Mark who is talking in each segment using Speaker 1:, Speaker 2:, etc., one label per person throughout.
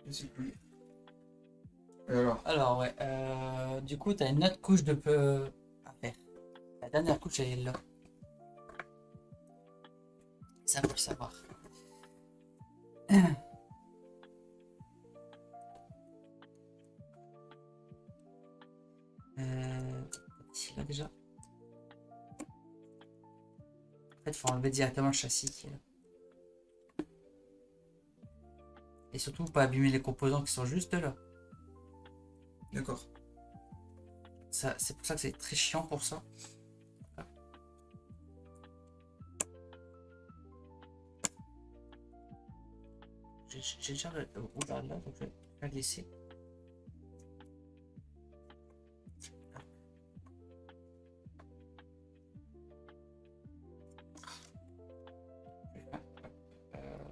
Speaker 1: Je sais plus. Et alors?
Speaker 2: Alors, ouais. Du coup, tu as une autre couche de peu à faire. La dernière couche, elle est là. Ça, faut le savoir. Ici, là, déjà. En fait, il faut enlever directement le châssis qui est là. Et surtout, pas abîmer les composants qui sont juste là.
Speaker 1: D'accord.
Speaker 2: Ça, c'est pour ça que c'est très chiant pour ça. J'ai déjà ouvert là, donc je vais la laisser.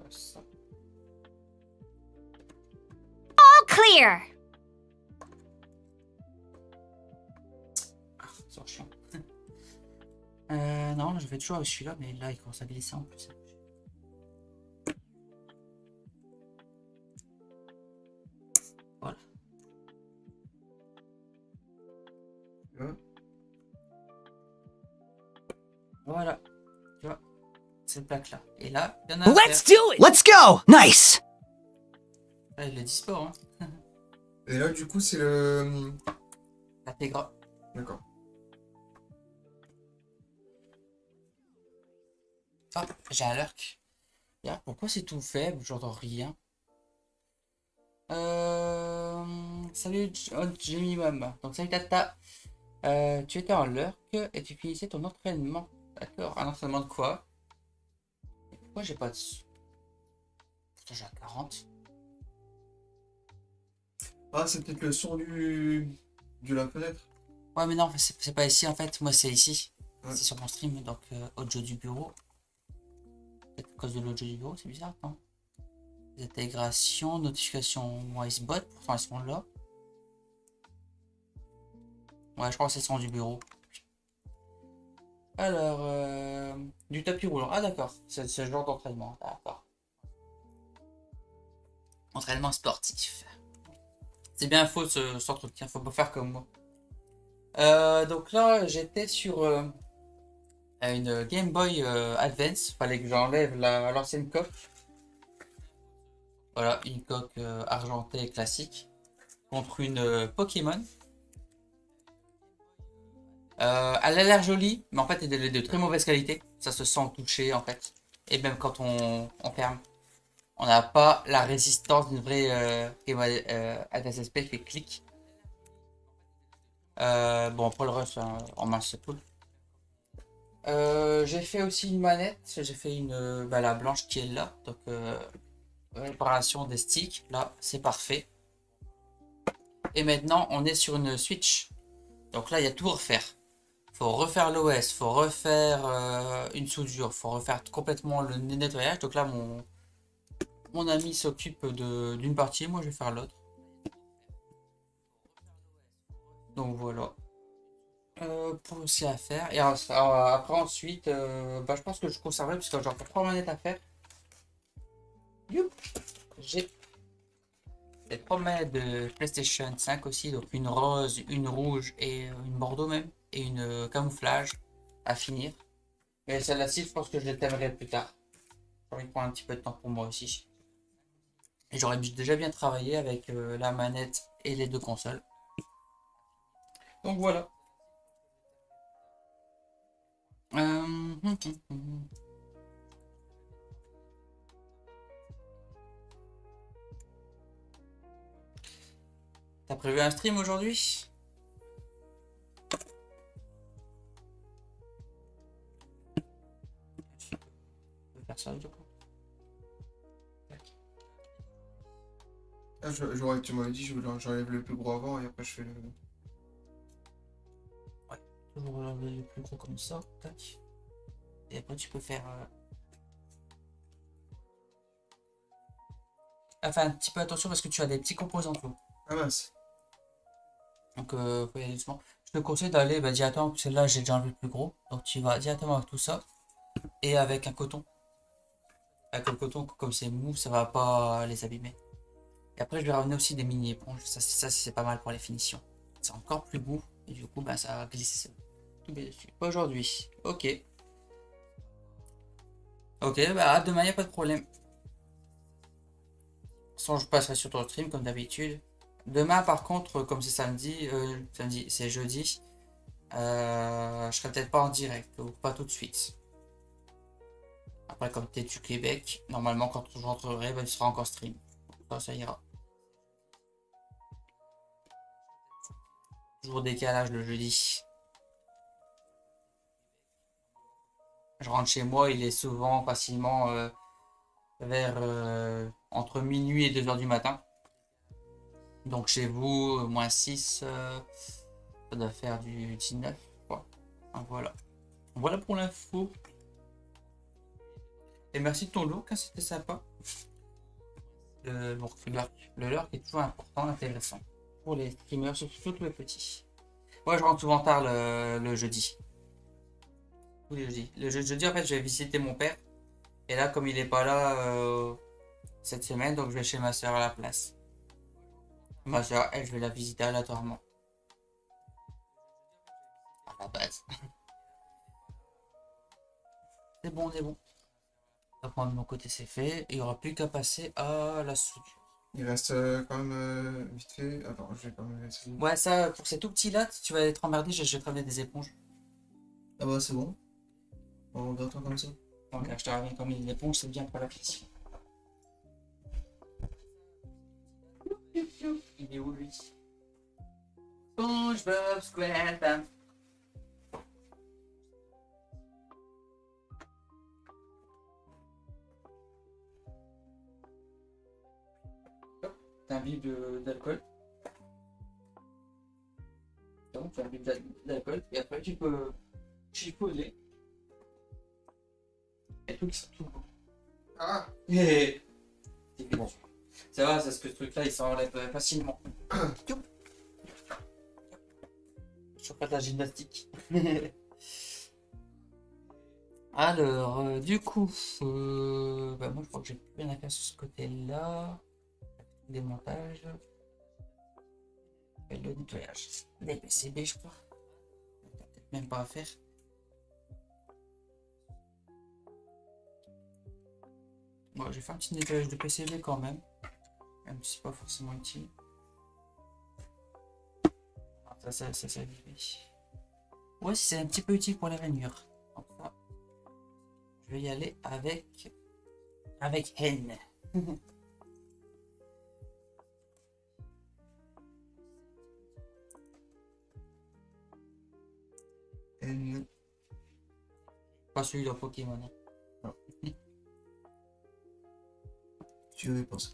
Speaker 2: Ça.
Speaker 3: All clear.
Speaker 2: Ah, c'est chiant. Non, je vais toujours avec celui-là, mais là, il commence à glisser en plus. Voilà.
Speaker 1: Ouais.
Speaker 2: Voilà. Tu vois, cette plaque-là. Et là, il y en a un.
Speaker 4: Let's do it! Let's go! Nice!
Speaker 2: Là, il est dispo, hein.
Speaker 1: Et là, du coup, c'est le.
Speaker 2: La Tegra.
Speaker 1: D'accord.
Speaker 2: Ah, j'ai un lurk. Là, pourquoi c'est tout faible? J'entends rien. Salut Jamie Mom. Donc salut Tata. Tu étais en lurk et tu finissais ton entraînement. D'accord. Un entraînement de quoi? Et pourquoi j'ai pas de... Putain, j'ai à 40.
Speaker 1: Ah, c'est peut-être le son de la fenêtre.
Speaker 2: Ouais, mais non, c'est pas ici en fait. Moi, c'est ici.
Speaker 1: Ouais.
Speaker 2: C'est sur mon stream, donc audio du bureau. Peut-être à cause de l'audio du bureau, c'est bizarre, non? Les intégrations, notifications Wisebot, pourtant elles sont là. Ouais, je crois que c'est le son du bureau. Alors, du tapis roulant. Ah d'accord, c'est ce genre d'entraînement. D'accord. Entraînement sportif. C'est bien faux ce truc, hein, faut pas faire comme moi. Donc là, j'étais sur une Game Boy Advance. Fallait que j'enlève l'ancienne coque. Voilà, une coque argentée classique. Contre une Pokémon. Elle a l'air jolie, mais en fait elle est de très mauvaise qualité. Ça se sent touché en fait. Et même quand on ferme, on n'a pas la résistance d'une vraie Game Boy Advance SP qui fait clic. Bon, pour le reste, hein, en main c'est cool. J'ai fait aussi une manette. J'ai fait la blanche qui est là. Donc, réparation des sticks. Là, c'est parfait. Et maintenant, on est sur une Switch. Donc là, il y a tout à refaire. Faut refaire l'OS, faut refaire une soudure, faut refaire complètement le nettoyage. Donc là, mon ami s'occupe d'une partie, moi je vais faire l'autre. Donc voilà. Pour aussi à faire. Et après ensuite, je pense que je conserverai parce que j'ai encore 3 manettes à faire. Youp. J'ai les 3 manettes de PlayStation 5 aussi, donc une rose, une rouge et une bordeaux même, et une camouflage à finir. Mais celle-là-ci, je pense que je l'éteindrai plus tard. J'ai envie de prendre un petit peu de temps pour moi aussi. Et j'aurais déjà bien travaillé avec la manette et les deux consoles. Donc voilà. T'as prévu un stream aujourd'hui? Je peux faire ça du coup.
Speaker 1: Ah, tu m'avais dit, j'enlève le plus gros avant et après je fais le.
Speaker 2: Ouais, toujours le plus gros comme ça. Tac. Et après tu peux faire... Enfin, un petit peu attention parce que tu as des petits composants tout.
Speaker 1: Ah mince.
Speaker 2: Donc, faut y aller doucement. Je te conseille d'aller directement, parce que là j'ai déjà enlevé le plus gros. Donc tu vas directement avec tout ça. Et avec un coton. Avec le coton, comme c'est mou, ça va pas les abîmer. Et après, je vais ramener aussi des mini éponges. Ça c'est pas mal pour les finitions. C'est encore plus beau. Et du coup, bah, ça glisse tout bien dessus. Aujourd'hui. Ok. Ok, bah à demain, y a pas de problème. Sans je passerai sur ton stream comme d'habitude. Demain, par contre, comme c'est samedi, c'est jeudi, je serai peut-être pas en direct ou pas tout de suite. Après, comme tu es du Québec, normalement, quand je rentrerai, bah, il sera encore stream. Ça ira. Jour décalage le jeudi. Je rentre chez moi, il est souvent facilement vers entre minuit et 2 h du matin. Donc chez vous, -6, ça doit faire du 19, quoi. Donc, voilà. Voilà pour l'info. Et merci de ton look, hein, c'était sympa. Le lurk est toujours important, intéressant. Pour les streamers, surtout les petits. Moi, je rentre souvent tard le jeudi. Tous les jeudis. Le jeudi, en fait, je vais visiter mon père. Et là, comme il est pas là cette semaine, donc je vais chez ma soeur à la place. Ma soeur, elle, je vais la visiter aléatoirement. À la base. C'est bon, c'est bon. Donc, moi, de mon côté, c'est fait. Il n'y aura plus qu'à passer à la soudure.
Speaker 1: Il reste quand même vite fait. Attends, je vais quand même essayer.
Speaker 2: Ouais, ça, pour ces tout petits là, tu vas être emmerdé, je vais te ramener des éponges.
Speaker 1: Ah bah c'est bon. On attend comme ça.
Speaker 2: Donc, je te ramène comme une éponge, c'est bien pour la finition. Il est où lui? SpongeBob SquarePants. T'as un bib d'alcool. Donc, tu as un bib d'alcool et après tu peux chipoter. Et tout qui sont tout beau.
Speaker 1: Ah.
Speaker 2: Et... Bon. Ça va, c'est ce que ce truc là il s'enlève facilement. Je fais pas de la gymnastique. Alors, du coup, bah moi je crois que j'ai plus rien à faire sur ce côté-là. Démontage. Et le nettoyage des PCB, je crois. Peut-être même pas à faire. Bon, j'ai fait un petit nettoyage de PCB quand même. Même si c'est pas forcément utile. Ça ouais, c'est un petit peu utile pour les rainures. Donc ça, je vais y aller avec N.
Speaker 1: N.
Speaker 2: Pas celui de Pokémon.
Speaker 1: Non. Tu avais pensé.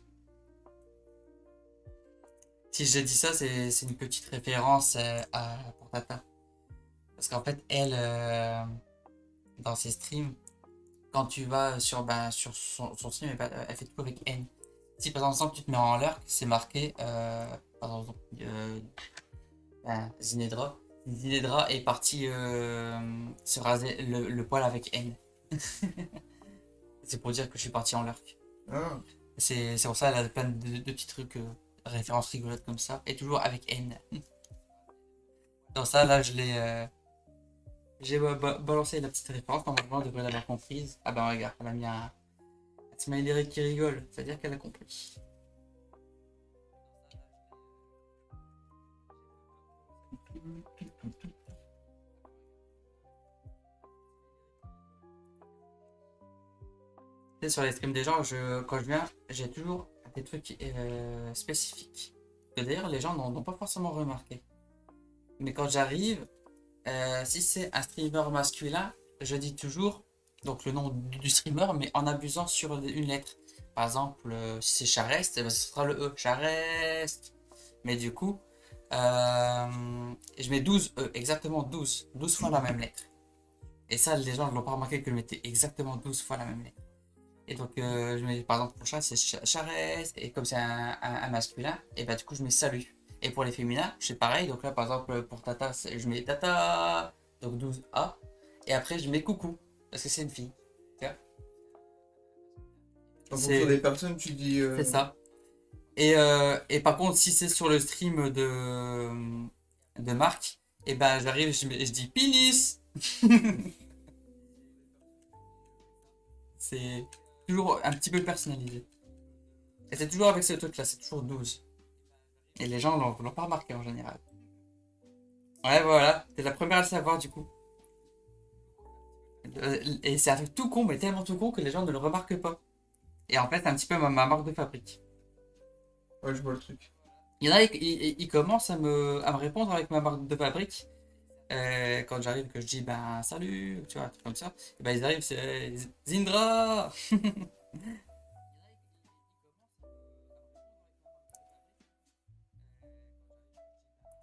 Speaker 2: Si j'ai dit ça, c'est une petite référence à Portata. Parce qu'en fait, elle, dans ses streams, quand tu vas sur son stream, elle fait tout avec N. Si par exemple tu te mets en lurk, c'est marqué, par exemple, Zinedra. Zinedra est parti se raser le poil avec N. C'est pour dire que je suis parti en lurk.
Speaker 1: Ah.
Speaker 2: C'est pour ça elle a plein de petits trucs, références rigolotes comme ça, et toujours avec N. Dans ça, là, j'ai balancé la petite référence, normalement, elle devrait l'avoir comprise. Ah ben regarde, elle a mis un smiley qui rigole, c'est-à-dire qu'elle a compris. Sur les streams des gens, quand je viens, j'ai toujours des trucs spécifiques. Que d'ailleurs, les gens n'ont pas forcément remarqué. Mais quand j'arrive, si c'est un streamer masculin, je dis toujours donc le nom du streamer, mais en abusant sur une lettre. Par exemple, si c'est Charest, ce sera le E, Charest. Mais du coup, je mets 12 E, exactement 12 fois la même lettre. Et ça, les gens ne l'ont pas remarqué que je mettais exactement 12 fois la même lettre. Et donc, je mets par exemple pour chat, c'est Charest, et comme c'est un masculin, et bah du coup, je mets salut. Et pour les féminins, c'est pareil. Donc là, par exemple, pour Tata, je mets Tata, donc 12A. Et après, je mets coucou, parce que c'est une fille.
Speaker 1: En fonction des personnes, tu dis.
Speaker 2: C'est ça. Et par contre, si c'est sur le stream de Marc, et ben j'arrive, je dis Pinis. C'est toujours un petit peu personnalisé. Et c'est toujours avec ce truc-là, c'est toujours 12. Et les gens l'ont pas remarqué en général. Ouais, voilà, t'es la première à le savoir du coup. Et c'est un truc tout con, mais tellement tout con que les gens ne le remarquent pas. Et en fait, c'est un petit peu ma marque de fabrique.
Speaker 1: Ouais, je vois le truc.
Speaker 2: Il y en a, ils commencent à me répondre avec ma marque de fabrique. Quand j'arrive, que je dis ben salut, tu vois, un truc comme ça. Et ben ils arrivent, c'est Zindra.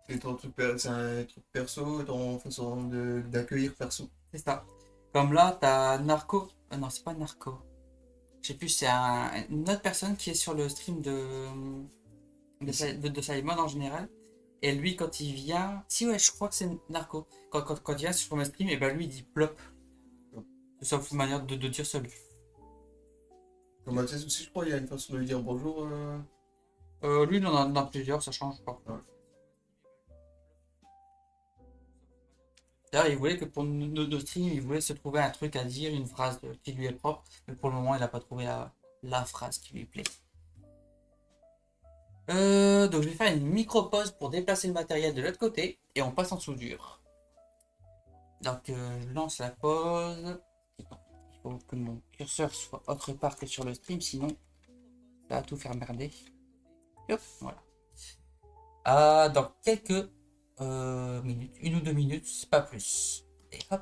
Speaker 1: C'est ton truc, c'est un truc perso, ton façon d'accueillir perso.
Speaker 2: C'est ça. Comme là, t'as Narco. Non, c'est pas Narco. Je sais plus, c'est une autre personne qui est sur le stream de Simon en général. Et lui, quand il vient. Si, ouais, je crois que c'est Narco. Quand il vient sur mon stream, et ben lui, il dit plop. C'est sa manière de dire salut.
Speaker 1: Comme Mathias aussi, je crois, il y a une façon de lui dire bonjour.
Speaker 2: Lui, il en a plusieurs, ça change pas.
Speaker 1: Ouais.
Speaker 2: D'ailleurs, il voulait que pour nos streams, il voulait se trouver un truc à dire, une phrase qui lui est propre. Mais pour le moment, il n'a pas trouvé la phrase qui lui plaît. Donc je vais faire une micro pause pour déplacer le matériel de l'autre côté et on passe en soudure. Donc je lance la pause. Il faut que mon curseur soit autre part que sur le stream, sinon ça va tout faire merder. Hop, voilà. Dans quelques minutes, 1 ou 2 minutes, c'est pas plus. Et hop.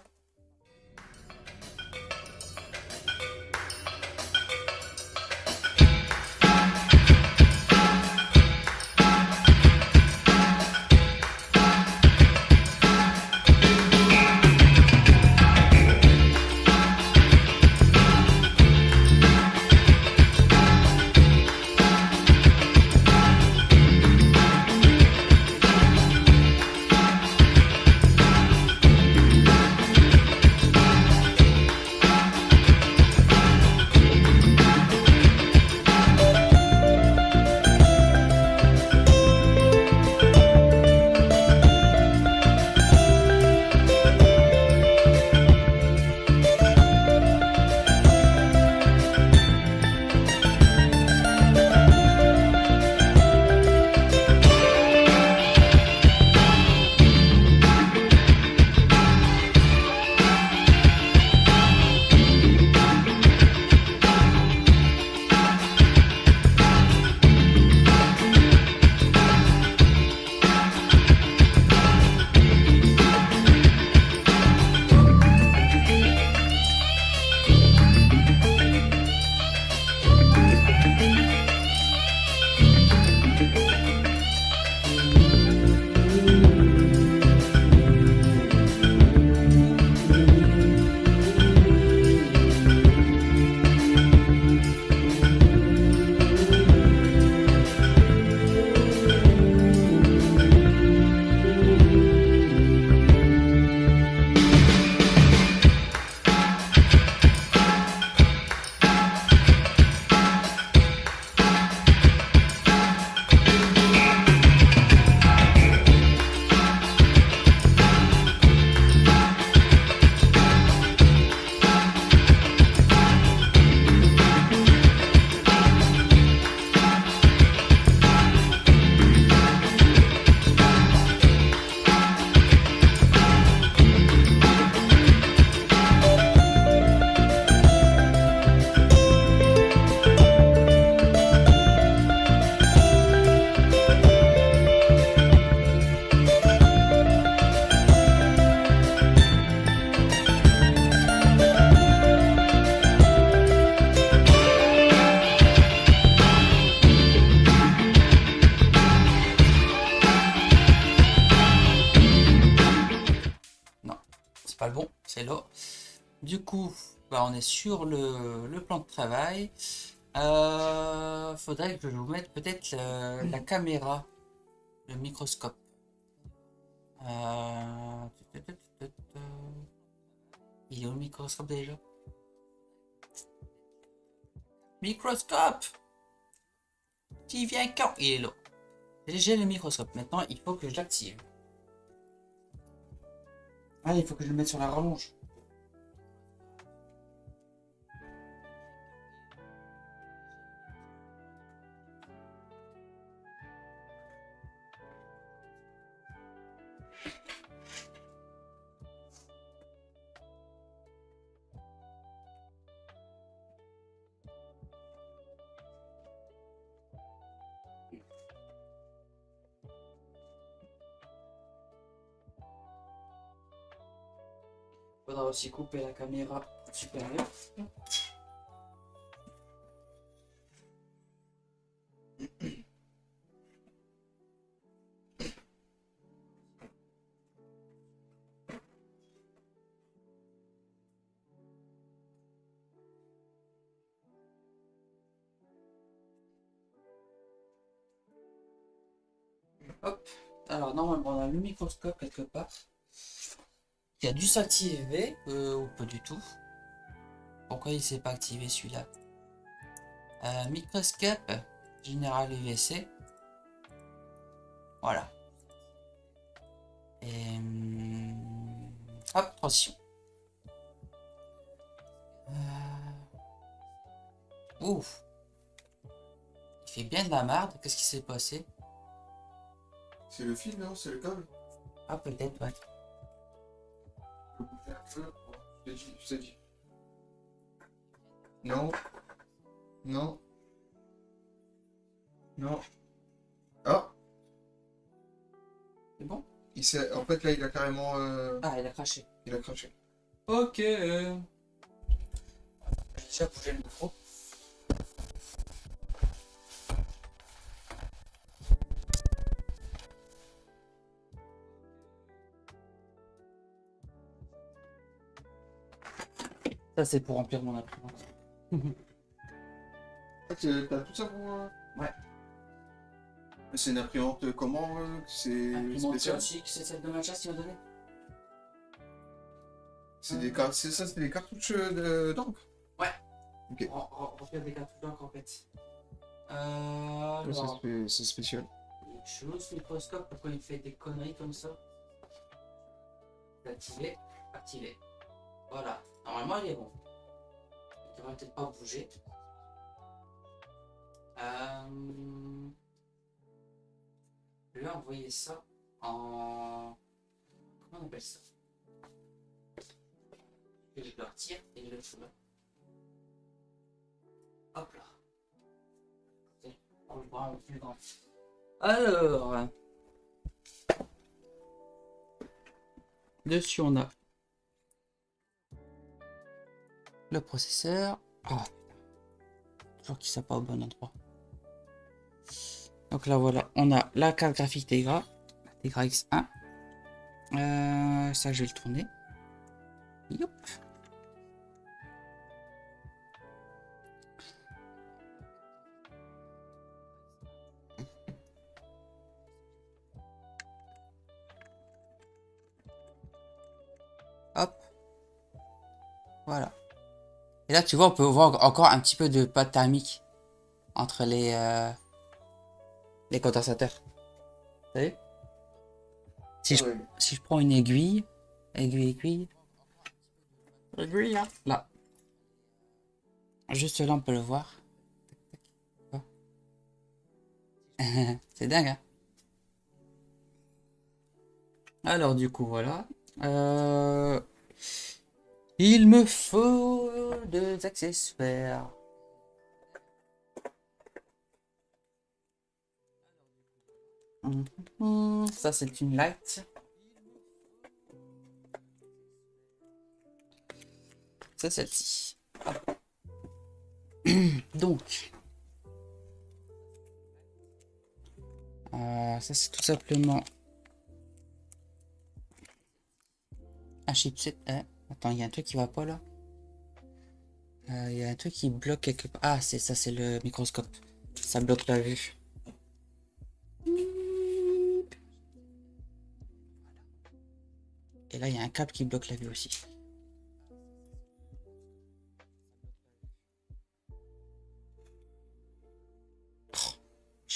Speaker 2: Pas le bon, c'est là. Du coup, bah, on est sur le plan de travail. Faudrait que je vous mette peut-être la caméra, le microscope. Il est où le microscope déjà? Microscope! Qui vient quand? Il est là. J'ai le microscope. Maintenant, il faut que je l'active. Ah, il faut que je le mette sur la rallonge. Faudra aussi couper la caméra supérieure. Hop. Alors normalement on a le microscope quelque part. Il a dû s'activer ou pas du tout. Pourquoi il s'est pas activé celui-là? Microscope général UVC. Voilà. Et hop, attention. Ouf. Il fait bien de la merde. Qu'est-ce qui s'est passé?
Speaker 1: C'est le fil, non? C'est le câble?
Speaker 2: Ah peut-être, ouais.
Speaker 1: Je t'ai dit. Non. Non. Non. Ah!
Speaker 2: C'est bon?
Speaker 1: En fait, là, il a carrément...
Speaker 2: Ah, il a craché.
Speaker 1: il a craché.
Speaker 2: Ok. J'ai déjà bougé le micro. Ça, c'est pour remplir mon imprimante.
Speaker 1: Ah, t'as tout ça pour...
Speaker 2: Ouais.
Speaker 1: C'est une imprimante comment? C'est
Speaker 2: Imprimante
Speaker 1: spécial?
Speaker 2: classique, c'est celle de ma chasse qui m'a donné.
Speaker 1: C'est des cartes... C'est ça, c'est des cartouches d'encre?
Speaker 2: Ouais.
Speaker 1: Ok.
Speaker 2: Remplir des cartouches d'encre en fait.
Speaker 1: Ouais,
Speaker 2: Alors,
Speaker 1: c'est spécial.
Speaker 2: je lance ce microscope pourquoi il fait des conneries comme ça. Activer, activer. Voilà. Normalement, il est bon. Il devrait peut-être pas bouger. Je vais envoyer ça en... Comment on appelle ça? Et je le retire et je le fous là. Hop là. On le voit en plus grand. Alors... Dessus, on a le processeur. Ah, toujours qu'il ne pas au bon endroit. Donc là, voilà, on a la carte graphique Tegra, Tegra X1. Ça, je vais le tourner. Youp. Hop. Voilà. Et là, tu vois, on peut voir encore un petit peu de pâte thermique entre les condensateurs. Vous savez?
Speaker 1: Ouais.
Speaker 2: Si je prends une aiguille, aiguille, hein. Là. Juste là, on peut le voir. C'est dingue, hein? Alors, du coup, voilà. Il me faut deux accessoires. Ça, c'est une light. C'est celle-ci. Donc, ça, c'est tout simplement un chipset. Attends, il y a un truc qui va pas là. Il y a un truc qui bloque quelque part. Ah, c'est ça, c'est le microscope. Ça bloque la vue. Et là, il y a un câble qui bloque la vue aussi.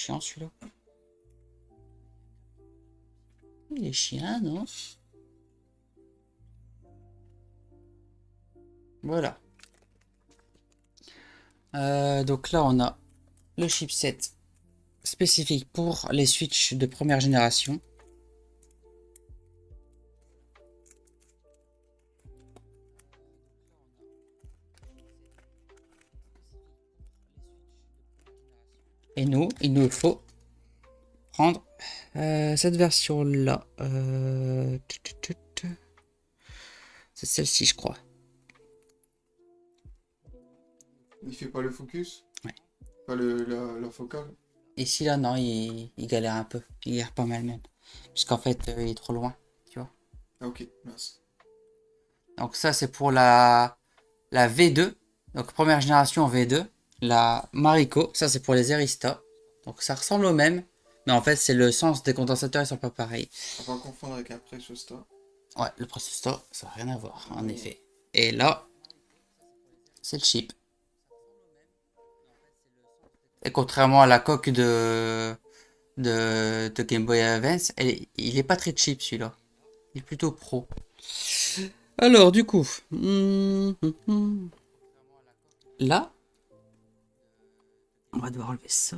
Speaker 2: chiant celui-là. Il est chiant, non? Voilà. Donc là, on a le chipset spécifique pour les Switch de première génération. Et nous, il nous faut prendre cette version-là. C'est celle-ci, je crois.
Speaker 1: Il fait pas le focus?
Speaker 2: Ouais.
Speaker 1: Pas la focale?
Speaker 2: Ici, là, non, il galère un peu. Il galère pas mal même. Puisqu'en fait, il est trop loin, tu vois.
Speaker 1: Ah, ok, mince.
Speaker 2: Donc ça, c'est pour la V2. Donc première génération V2. La Mariko, ça c'est pour les Arista. Donc ça ressemble au même. Mais en fait, c'est le sens des condensateurs, ils sont pas pareils.
Speaker 1: On va confondre avec un Preciosta.
Speaker 2: Ouais, le processeur, ça n'a rien à voir, en effet. Et là, c'est le chip. Et contrairement à la coque de Game Boy Advance, il est pas très cheap celui-là. Il est plutôt pro. Alors, du coup, là, on va devoir enlever ça.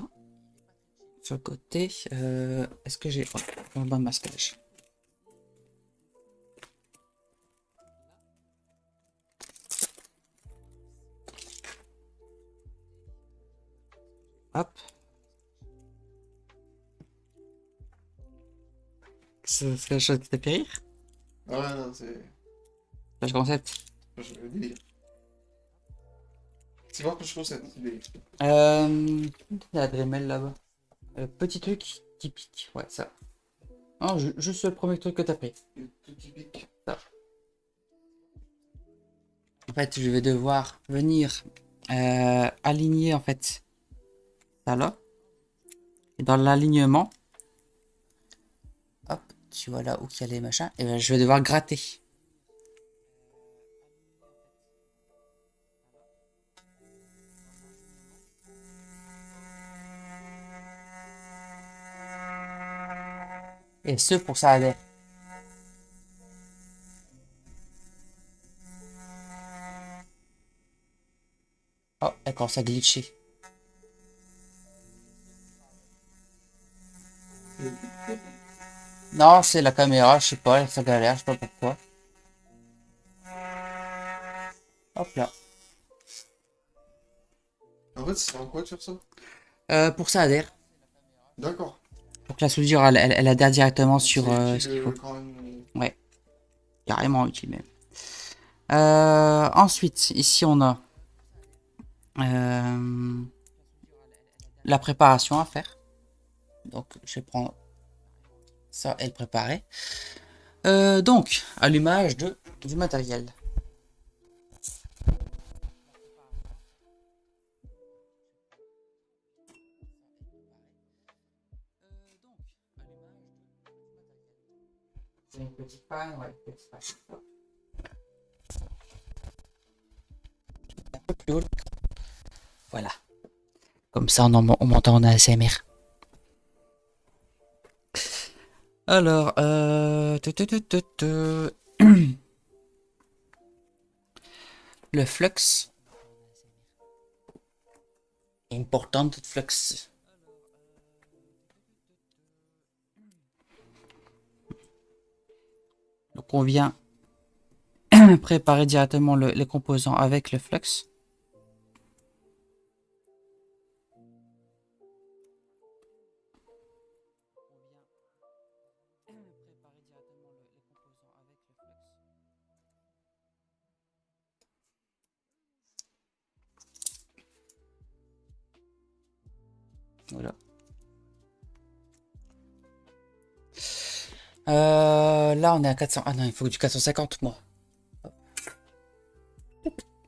Speaker 2: Sur le côté, est-ce que j'ai un bon masquage? Hop. C'est la chose qui t'a fait rire?
Speaker 1: Ah ouais, non, c'est.
Speaker 2: Flash concept.
Speaker 1: Je le délire. C'est pas que je trouve ça délire.
Speaker 2: La Dremel là-bas. Petit truc typique. Ouais, ça. Non, juste le premier truc que t'as pris.
Speaker 1: Tout typique.
Speaker 2: Ça. En fait, je vais devoir venir aligner en fait ça là. Et dans l'alignement, hop, tu vois là où il y a les machins. Et ben, je vais devoir gratter. Et ce pour ça adhère. Oh, elle commence à glitcher. Non, c'est la caméra, je sais pas, ça galère, je sais pas pourquoi. Hop là.
Speaker 1: En fait, c'est en quoi de faire ça?
Speaker 2: Pour ça adhère.
Speaker 1: D'accord.
Speaker 2: Pour que la soudure, elle adhère directement sur
Speaker 1: C'est
Speaker 2: ce qu'il
Speaker 1: utile,
Speaker 2: faut.
Speaker 1: quand même.
Speaker 2: Ouais, carrément utile même. Ensuite, ici on a la préparation à faire. Donc, je vais prendre ça et le préparer. Donc, allumage du matériel. C'est une petite panne, ouais, une petite panne. Un peu plus haut. Voilà. Comme ça, on m'entend en ASMR. Alors, le flux. Important flux. Donc, on vient préparer directement les composants avec le flux. Voilà. Là, on est à 400. Ah non, il faut du 450, moi.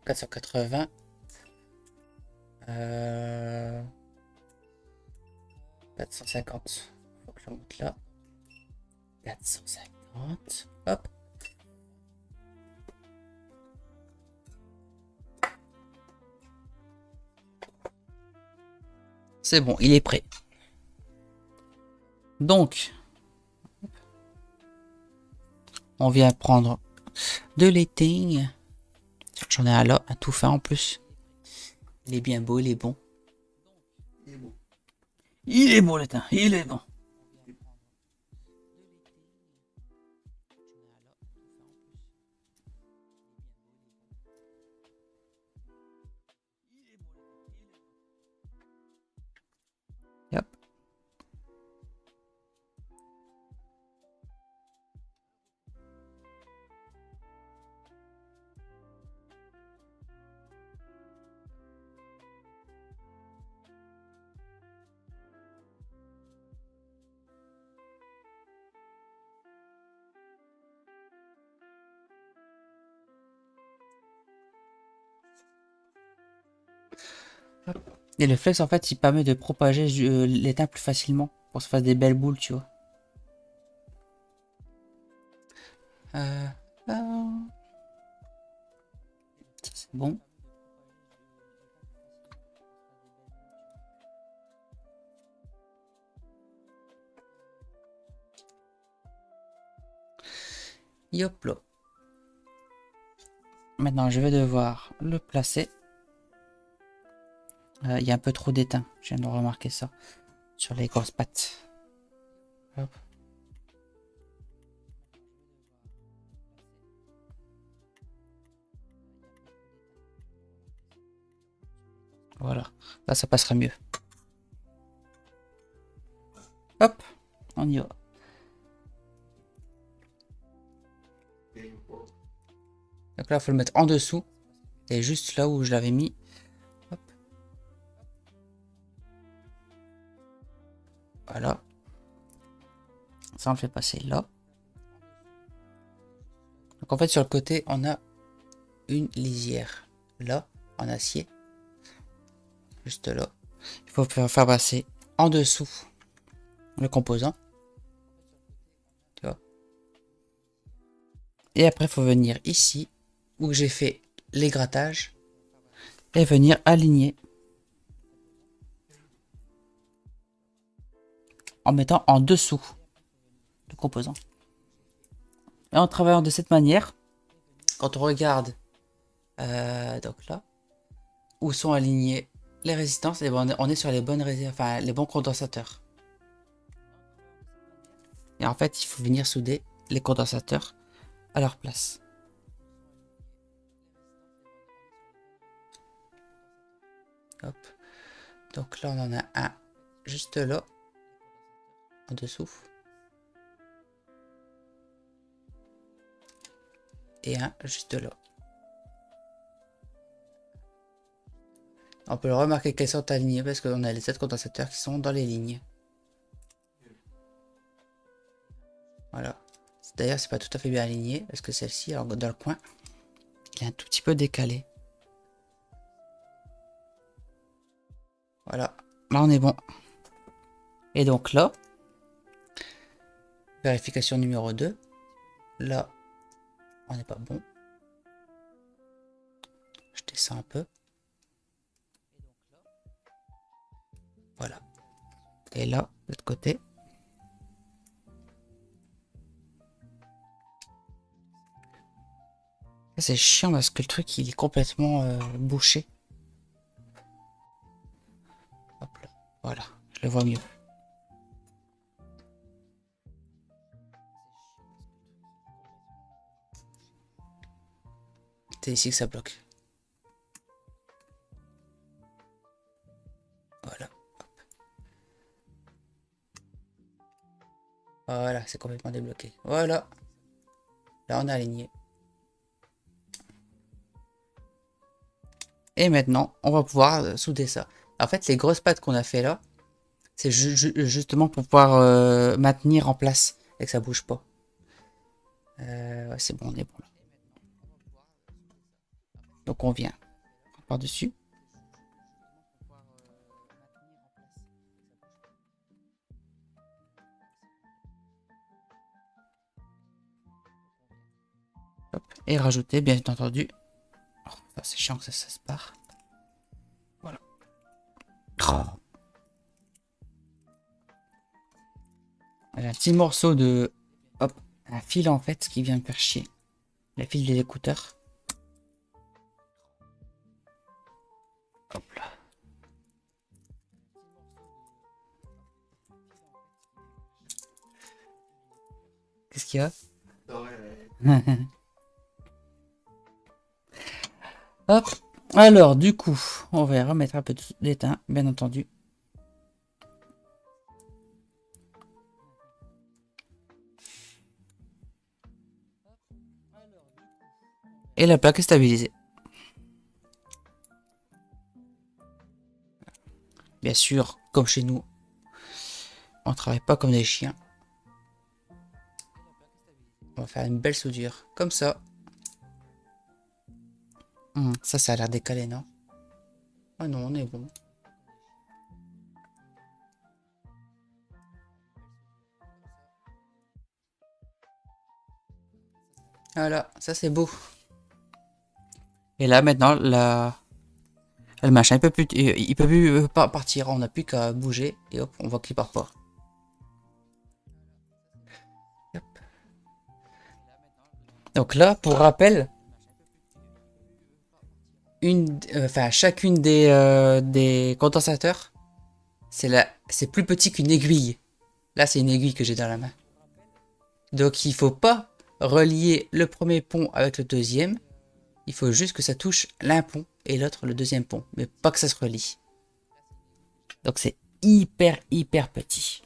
Speaker 2: 480. 450. Faut que je monte là. 450. Hop. C'est bon, il est prêt. Donc, on vient prendre de l'étain. J'en ai un là, un tout fin en plus. Il est bien beau, il est bon.
Speaker 1: Il est beau.
Speaker 2: Il est beau l'étain, il est bon. Yep. Et le flex en fait il permet de propager l'étain plus facilement pour se faire des belles boules, tu vois. Là. Ça, c'est bon. Hop là. Maintenant je vais devoir le placer. Il y a un peu trop d'étain, je viens de remarquer ça sur les grosses pattes. Hop. Voilà, là ça passera mieux. Hop, on y va. Donc là, il faut le mettre en dessous. Et juste là où je l'avais mis. Hop. Voilà. Ça, on le fait passer là. Donc en fait, sur le côté, on a une lisière. Là, en acier. Juste là. Il faut faire passer en dessous le composant. Tu vois. Et après, il faut venir ici où j'ai fait les grattages et venir aligner en mettant en dessous le composant. Et en travaillant de cette manière, quand on regarde donc là où sont alignés les résistances, et ben on est sur les bonnes enfin les bons condensateurs. Et en fait, il faut venir souder les condensateurs à leur place. Hop. Donc là, on en a un juste là, en dessous. Et un juste là. On peut le remarquer qu'elles sont alignées parce qu'on a les 7 condensateurs qui sont dans les lignes. Voilà. D'ailleurs, c'est pas tout à fait bien aligné parce que celle-ci, dans le coin, il est un tout petit peu décalé. Voilà. Là, on est bon. Et donc là, vérification numéro 2. Là, on n'est pas bon. Je descends un peu. Voilà. Et là, de l'autre côté. C'est chiant parce que le truc, il est complètement bouché. Hop là. Voilà. Je le vois mieux. C'est ici que ça bloque. Voilà. Voilà, c'est complètement débloqué. Voilà. Là, on a aligné. Et maintenant, on va pouvoir souder ça. En fait, les grosses pattes qu'on a fait là, c'est justement pour pouvoir maintenir en place et que ça bouge pas. Ouais, c'est bon, on est bon là. Donc on vient par-dessus. Et rajouter, bien entendu. Oh, c'est chiant que ça se part. Voilà. Oh. J'ai un petit morceau de... Hop, un fil en fait qui vient me faire chier. Le fil de l'écouteur. Hop là. Qu'est-ce qu'il y a? Hop. Alors, du coup, on va remettre un peu d'étain, bien entendu. Et la plaque est stabilisée. Bien sûr, comme chez nous, on travaille pas comme des chiens. On va faire une belle soudure, comme ça. Ça a l'air décalé, non? Ah non, on est bon. Voilà, ça c'est beau. Et là maintenant, le machin, il peut plus pas partir. On n'a plus qu'à bouger et hop, on voit qu'il part pas. Hop. Donc là, pour rappel, chacune des condensateurs, c'est plus petit qu'une aiguille. Là, c'est une aiguille que j'ai dans la main. Donc il faut pas relier le premier pont avec le deuxième. Il faut juste que ça touche l'un pont et l'autre le deuxième pont, mais pas que ça se relie. Donc c'est hyper petit.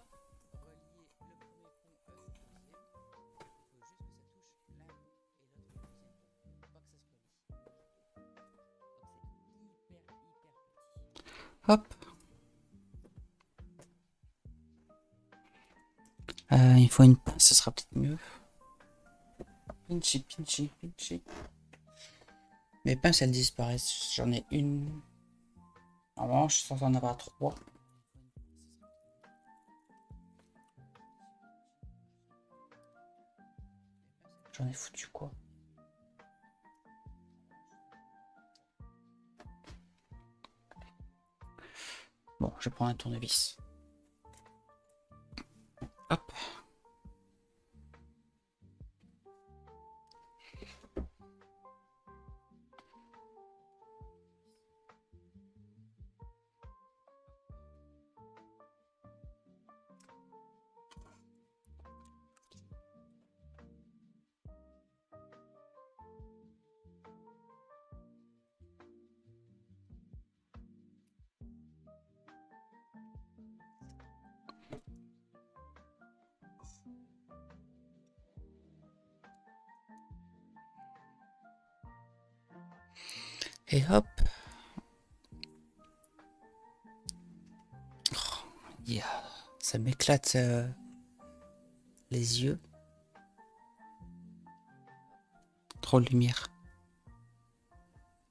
Speaker 2: Hop. Il faut une pince, ce sera peut-être mieux. Pinchy. Mes pinces, elles disparaissent. J'en ai une. Normalement, je suis censé en avoir 3. J'en ai foutu quoi? Bon, je prends un tournevis. Hop. Et hop. Oh, yeah. Ça m'éclate les yeux. Trop de lumière.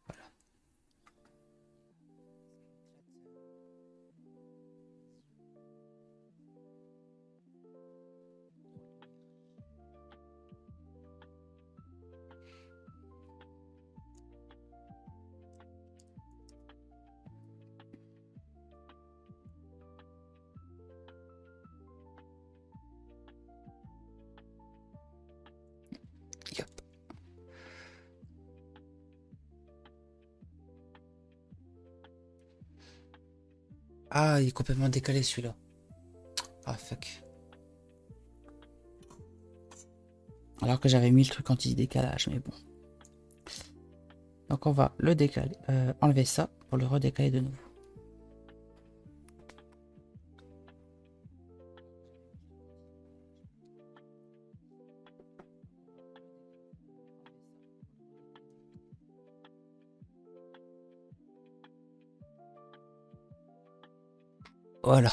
Speaker 2: Voilà. Yep. Ah, il est complètement décalé celui-là. Ah, fuck. Alors que j'avais mis le truc anti-décalage, mais bon. Donc on va le décaler, enlever ça pour le redécaler de nouveau. Voilà.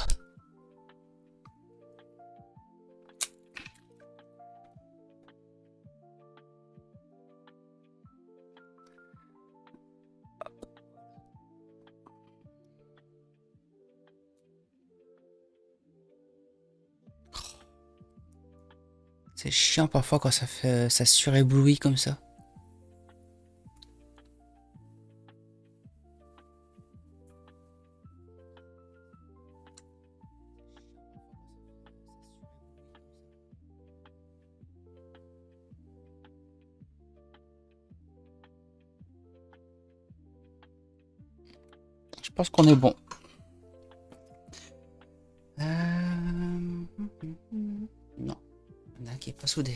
Speaker 2: C'est chiant parfois quand ça suréblouit comme ça. pense qu'on est bon. Non, il y en a un qui est pas soudé.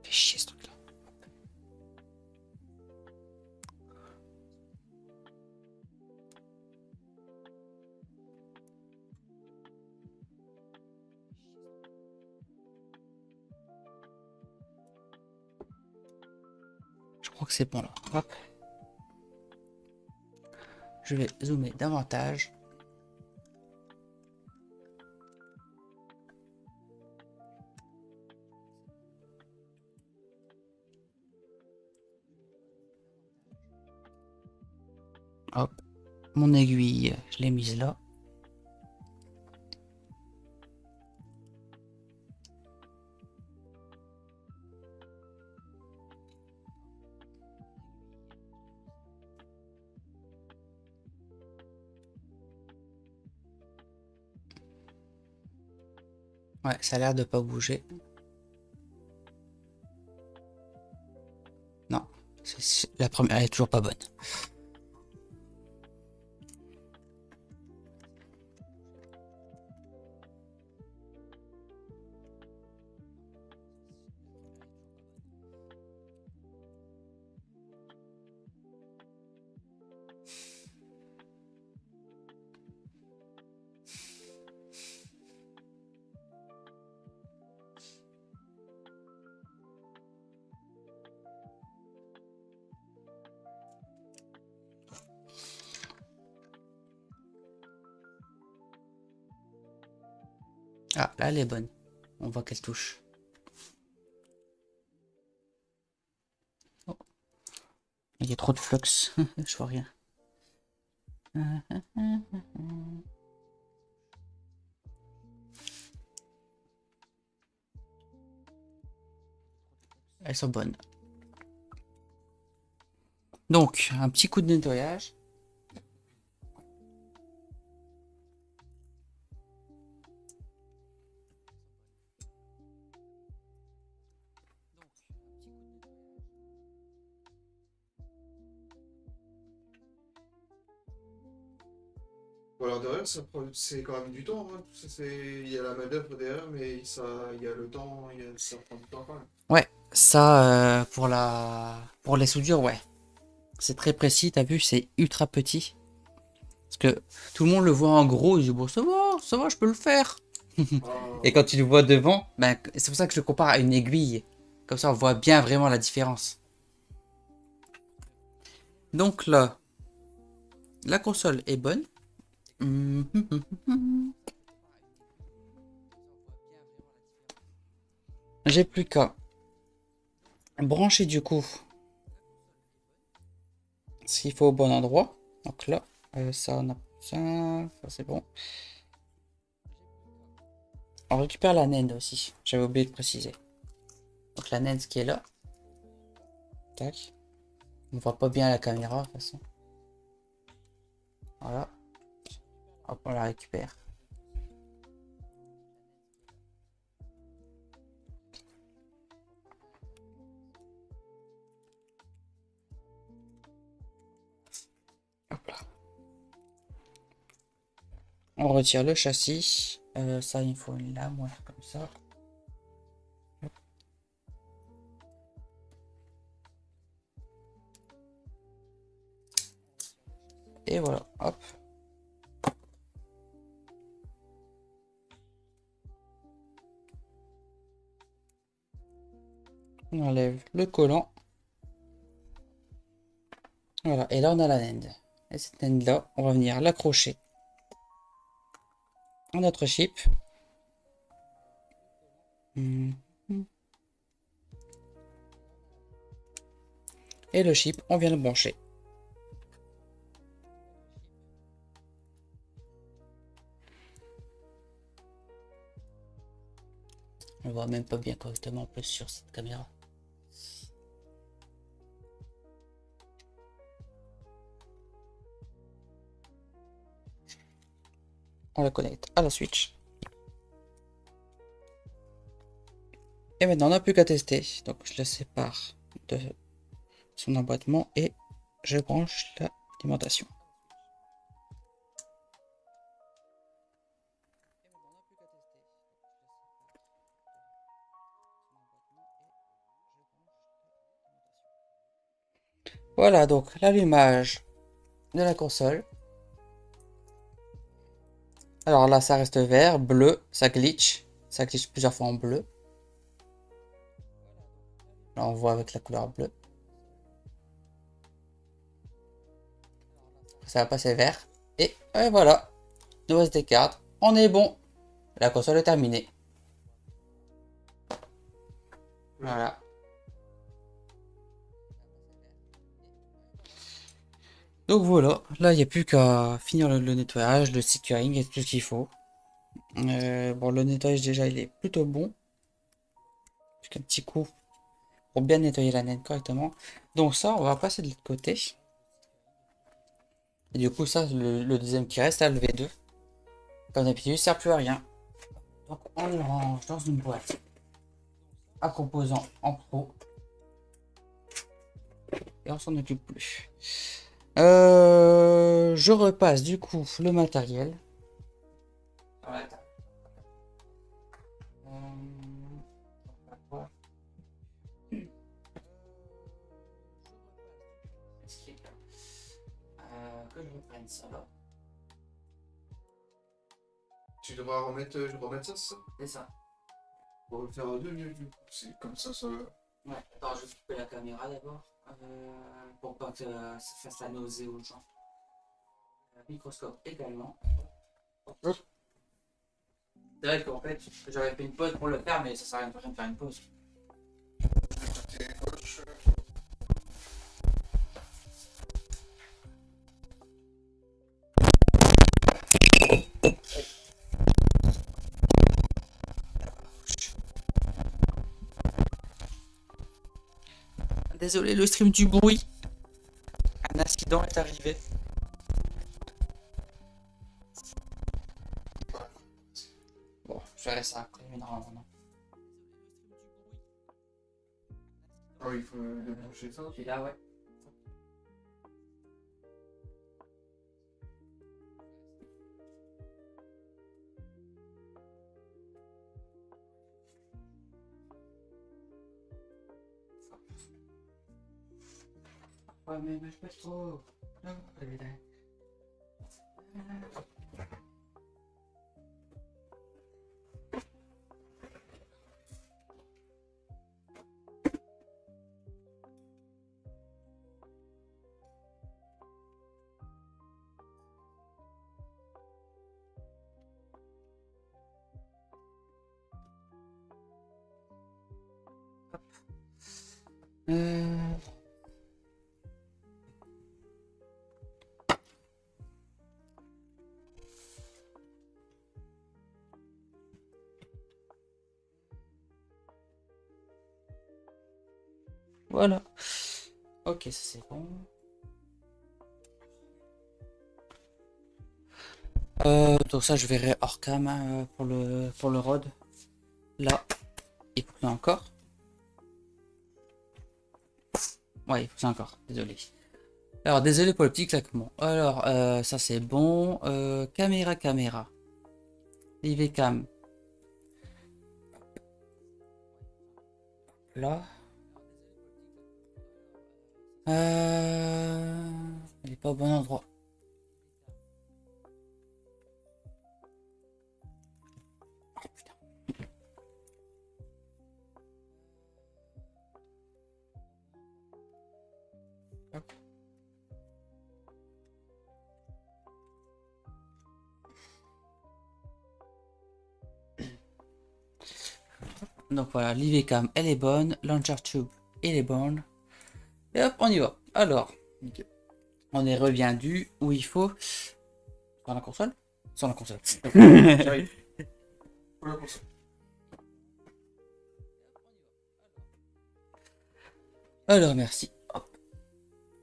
Speaker 2: Fais chier ce truc-là. Je crois que c'est bon là. Hop. Je vais zoomer davantage. Hop. Mon aiguille, je l'ai mise là. Ouais, ça a l'air de pas bouger. Non, la première elle est toujours pas bonne. Ah, là elle est bonne. On voit qu'elle touche. Oh. Il y a trop de flux. Je vois rien. Elles sont bonnes. Donc, un petit coup de nettoyage.
Speaker 1: Bon, alors derrière, c'est quand même du temps. Hein. Tout ça, il y a la main-d'œuvre derrière, mais ça, il y a le temps, ça prend du temps quand même.
Speaker 2: Ouais, ça pour les soudures, ouais. C'est très précis, t'as vu, c'est ultra petit. Parce que tout le monde le voit en gros, il dit bon ça va, je peux le faire. Et quand tu le vois devant, ben, c'est pour ça que je le compare à une aiguille. Comme ça on voit bien vraiment la différence. Donc là, la console est bonne. J'ai plus qu'à brancher du coup ce qu'il faut au bon endroit. Donc là, ça on a ça c'est bon. On récupère la naine aussi, j'avais oublié de préciser. Donc la naine qui est là. Tac. On voit pas bien la caméra de toute façon. Voilà. Hop, on la récupère. Hop là. On retire le châssis. Ça, il faut une lame, ouais, comme ça. Hop. Et voilà, hop. On enlève le collant. Voilà, et là on a la naine. Et cette naine là, on va venir l'accrocher à notre chip. Et le chip, on vient le brancher. On voit même pas bien correctement en plus sur cette caméra. On la connecte à la Switch. Et maintenant on n'a plus qu'à tester. Donc je la sépare de son emboîtement et je branche l'alimentation. Voilà donc l'allumage de la console. Alors là ça reste vert, bleu, ça glitch plusieurs fois en bleu. Là on voit avec la couleur bleue. Ça va passer vert. Et voilà. Nos SD card. On est bon. La console est terminée. Voilà. Donc voilà. Là, il n'y a plus qu'à finir le nettoyage, le securing et tout ce qu'il faut. Bon, le nettoyage déjà, il est plutôt bon. Plus qu'un petit coup pour bien nettoyer la net correctement. Donc ça, on va passer de l'autre côté. Et du coup, ça, le deuxième qui reste, là, le V2. Comme d'habitude, il ne sert plus à rien. Donc on le range dans une boîte à composants en pro. Et on s'en occupe plus. Je repasse du coup le matériel. Que je reprenne ça là.
Speaker 1: Tu devras remettre ça, c'est ça?
Speaker 2: C'est ça.
Speaker 1: On va le faire à deux mieux du coup. C'est comme ça.
Speaker 2: Ouais, attends, je vais couper la caméra d'abord. Pour pas que ça fasse la nausée aux gens. Microscope également. C'est vrai qu'en fait, j'aurais fait une pause pour le faire, mais ça sert à rien de faire une pause. Désolé, le stream du bruit. Un accident est arrivé. Bon, je verrai ça après, mais normalement non.
Speaker 1: Ah oui, il faut débrancher ça.
Speaker 2: Et là, ouais. Ouais, mais je pèse trop. Non, elle est là. Hop. Voilà. Ok, ça c'est bon. Donc ça je verrai hors cam hein, pour le rod. Là, il faut encore. Ouais, il faut encore. Désolé. Alors désolé pour le petit claquement. Alors ça c'est bon. Caméra. Livecam. Là. Il est pas au bon endroit. Oh, putain. Hop. Donc voilà, l'IVCam elle est bonne, Launcher Tube il est bonne. Et hop, on y va. Alors,
Speaker 1: Nickel.
Speaker 2: on est reviendu où il faut. Sur la console. Sur la console.
Speaker 1: J'arrive. Pour la console.
Speaker 2: Alors, merci. Hop.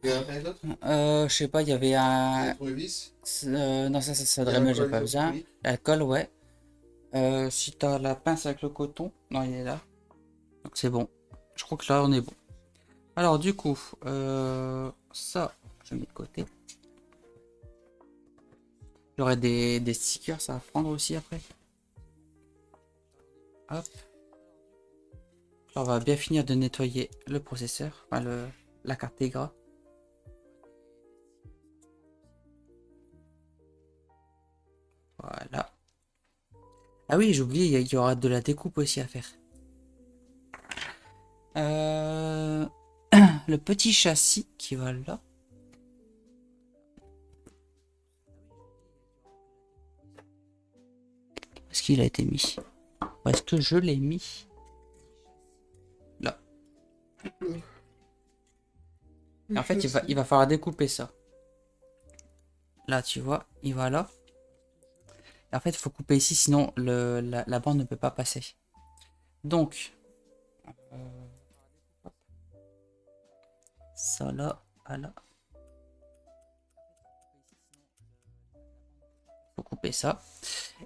Speaker 1: Il y en a rien d'autre?
Speaker 2: Je sais pas, il y avait un.
Speaker 1: Tournevis.
Speaker 2: Non, ça
Speaker 1: Il y a
Speaker 2: Dremel, j'ai
Speaker 1: l'alcool
Speaker 2: pas besoin.
Speaker 1: isopropylique.
Speaker 2: L'alcool, ouais. Si t'as la pince avec le coton, non, il est là. Donc c'est bon. Je crois que là, on est bon. Alors du coup, ça, je mets de côté. J'aurai des stickers à prendre aussi après. Hop. Là, on va bien finir de nettoyer le processeur, enfin la carte Tegra. Voilà. Ah oui, j'ai oublié, il y aura de la découpe aussi à faire. Le petit châssis qui va là. Est-ce qu'il a été mis? Ou est-ce que je l'ai mis? Là. Et en fait, il va falloir découper ça. Là, tu vois, il va là. Et en fait, il faut couper ici, sinon la bande ne peut pas passer. Donc, ça là, à là. Faut couper ça.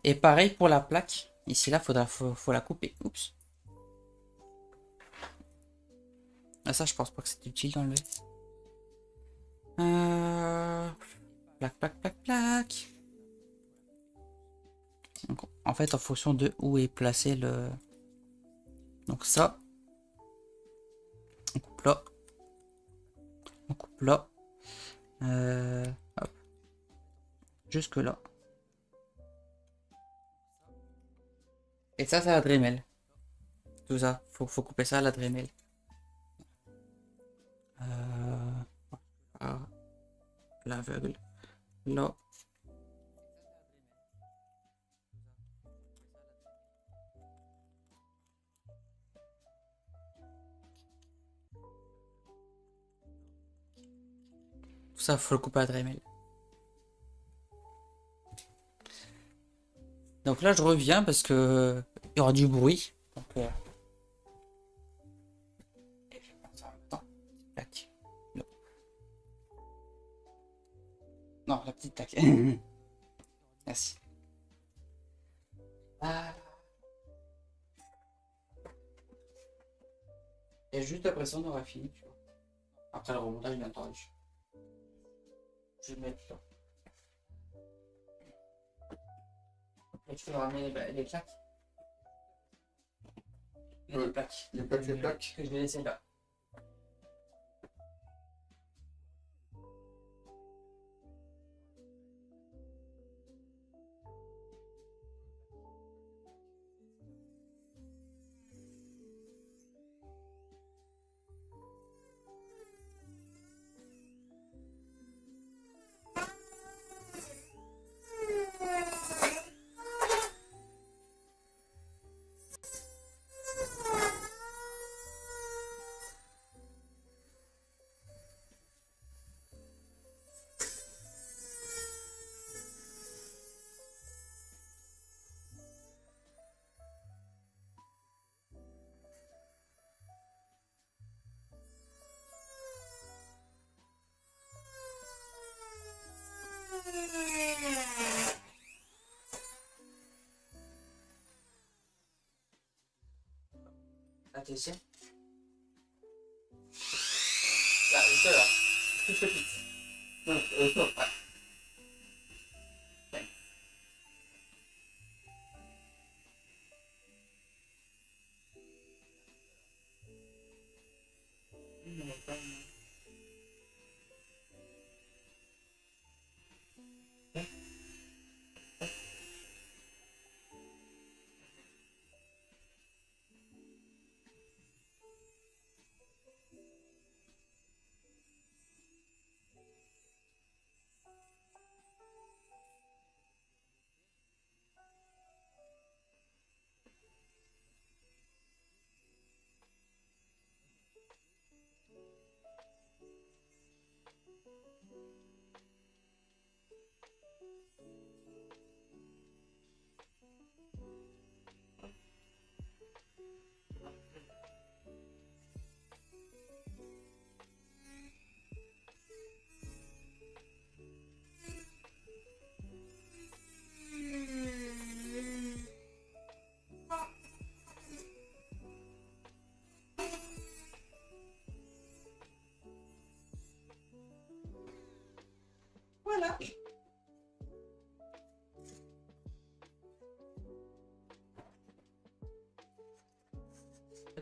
Speaker 2: Et pareil pour la plaque. Ici, là, faut la couper. Oups. Ah, ça, je pense pas que c'est utile d'enlever. Plaque, plaque, plaque, plaque. Donc, en fait, en fonction de où est placé le... Donc ça. On coupe là. On coupe là. Hop. Jusque là. Et ça va Dremel. Tout ça. Faut couper ça à la Dremel. À l'aveugle. Là. Tout ça, faut le couper à Dremel. Donc là, je reviens parce que il y aura du bruit. Donc, et je vais faire ça en même temps. Tac. Non. Non, la petite tac. Merci. Ah. Et juste après ça, on aura fini. Tu vois. Après le remontage, bien entendu. Je vais mettre là. Et tu peux ramener les plaques.
Speaker 1: Ouais.
Speaker 2: Les plaques.
Speaker 1: Les plaques.
Speaker 2: Que je vais laisser là. Attention. Là, juste là. Toute petite. Non, non, ouais.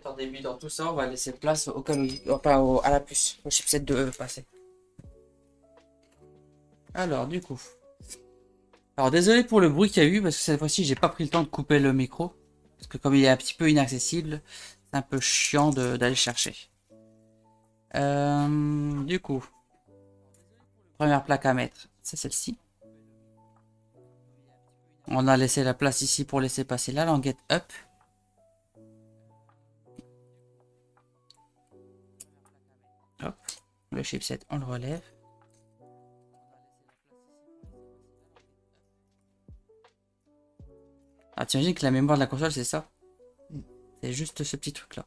Speaker 2: en débutant tout ça, on va laisser place au à la puce, au chipset de passer. Alors, du coup. Alors, désolé pour le bruit qu'il y a eu, parce que cette fois-ci, j'ai pas pris le temps de couper le micro. Parce que comme il est un petit peu inaccessible, c'est un peu chiant d'aller chercher. Du coup, première plaque à mettre, c'est celle-ci. On a laissé la place ici pour laisser passer la languette up. Hop, le chipset, on le relève. Ah, t'imagines que la mémoire de la console, c'est ça? C'est juste ce petit truc-là.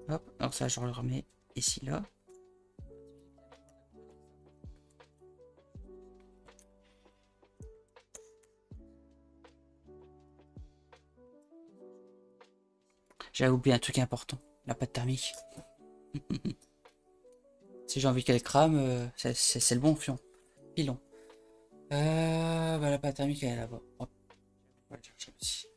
Speaker 2: Hop, donc ça, je le remets ici, là. J'ai oublié un truc important, la pâte thermique. Si j'ai envie qu'elle crame, c'est le bon fion. Pilon. Bah, la pâte thermique, elle est là-bas. Hop. On va le chercher aussi.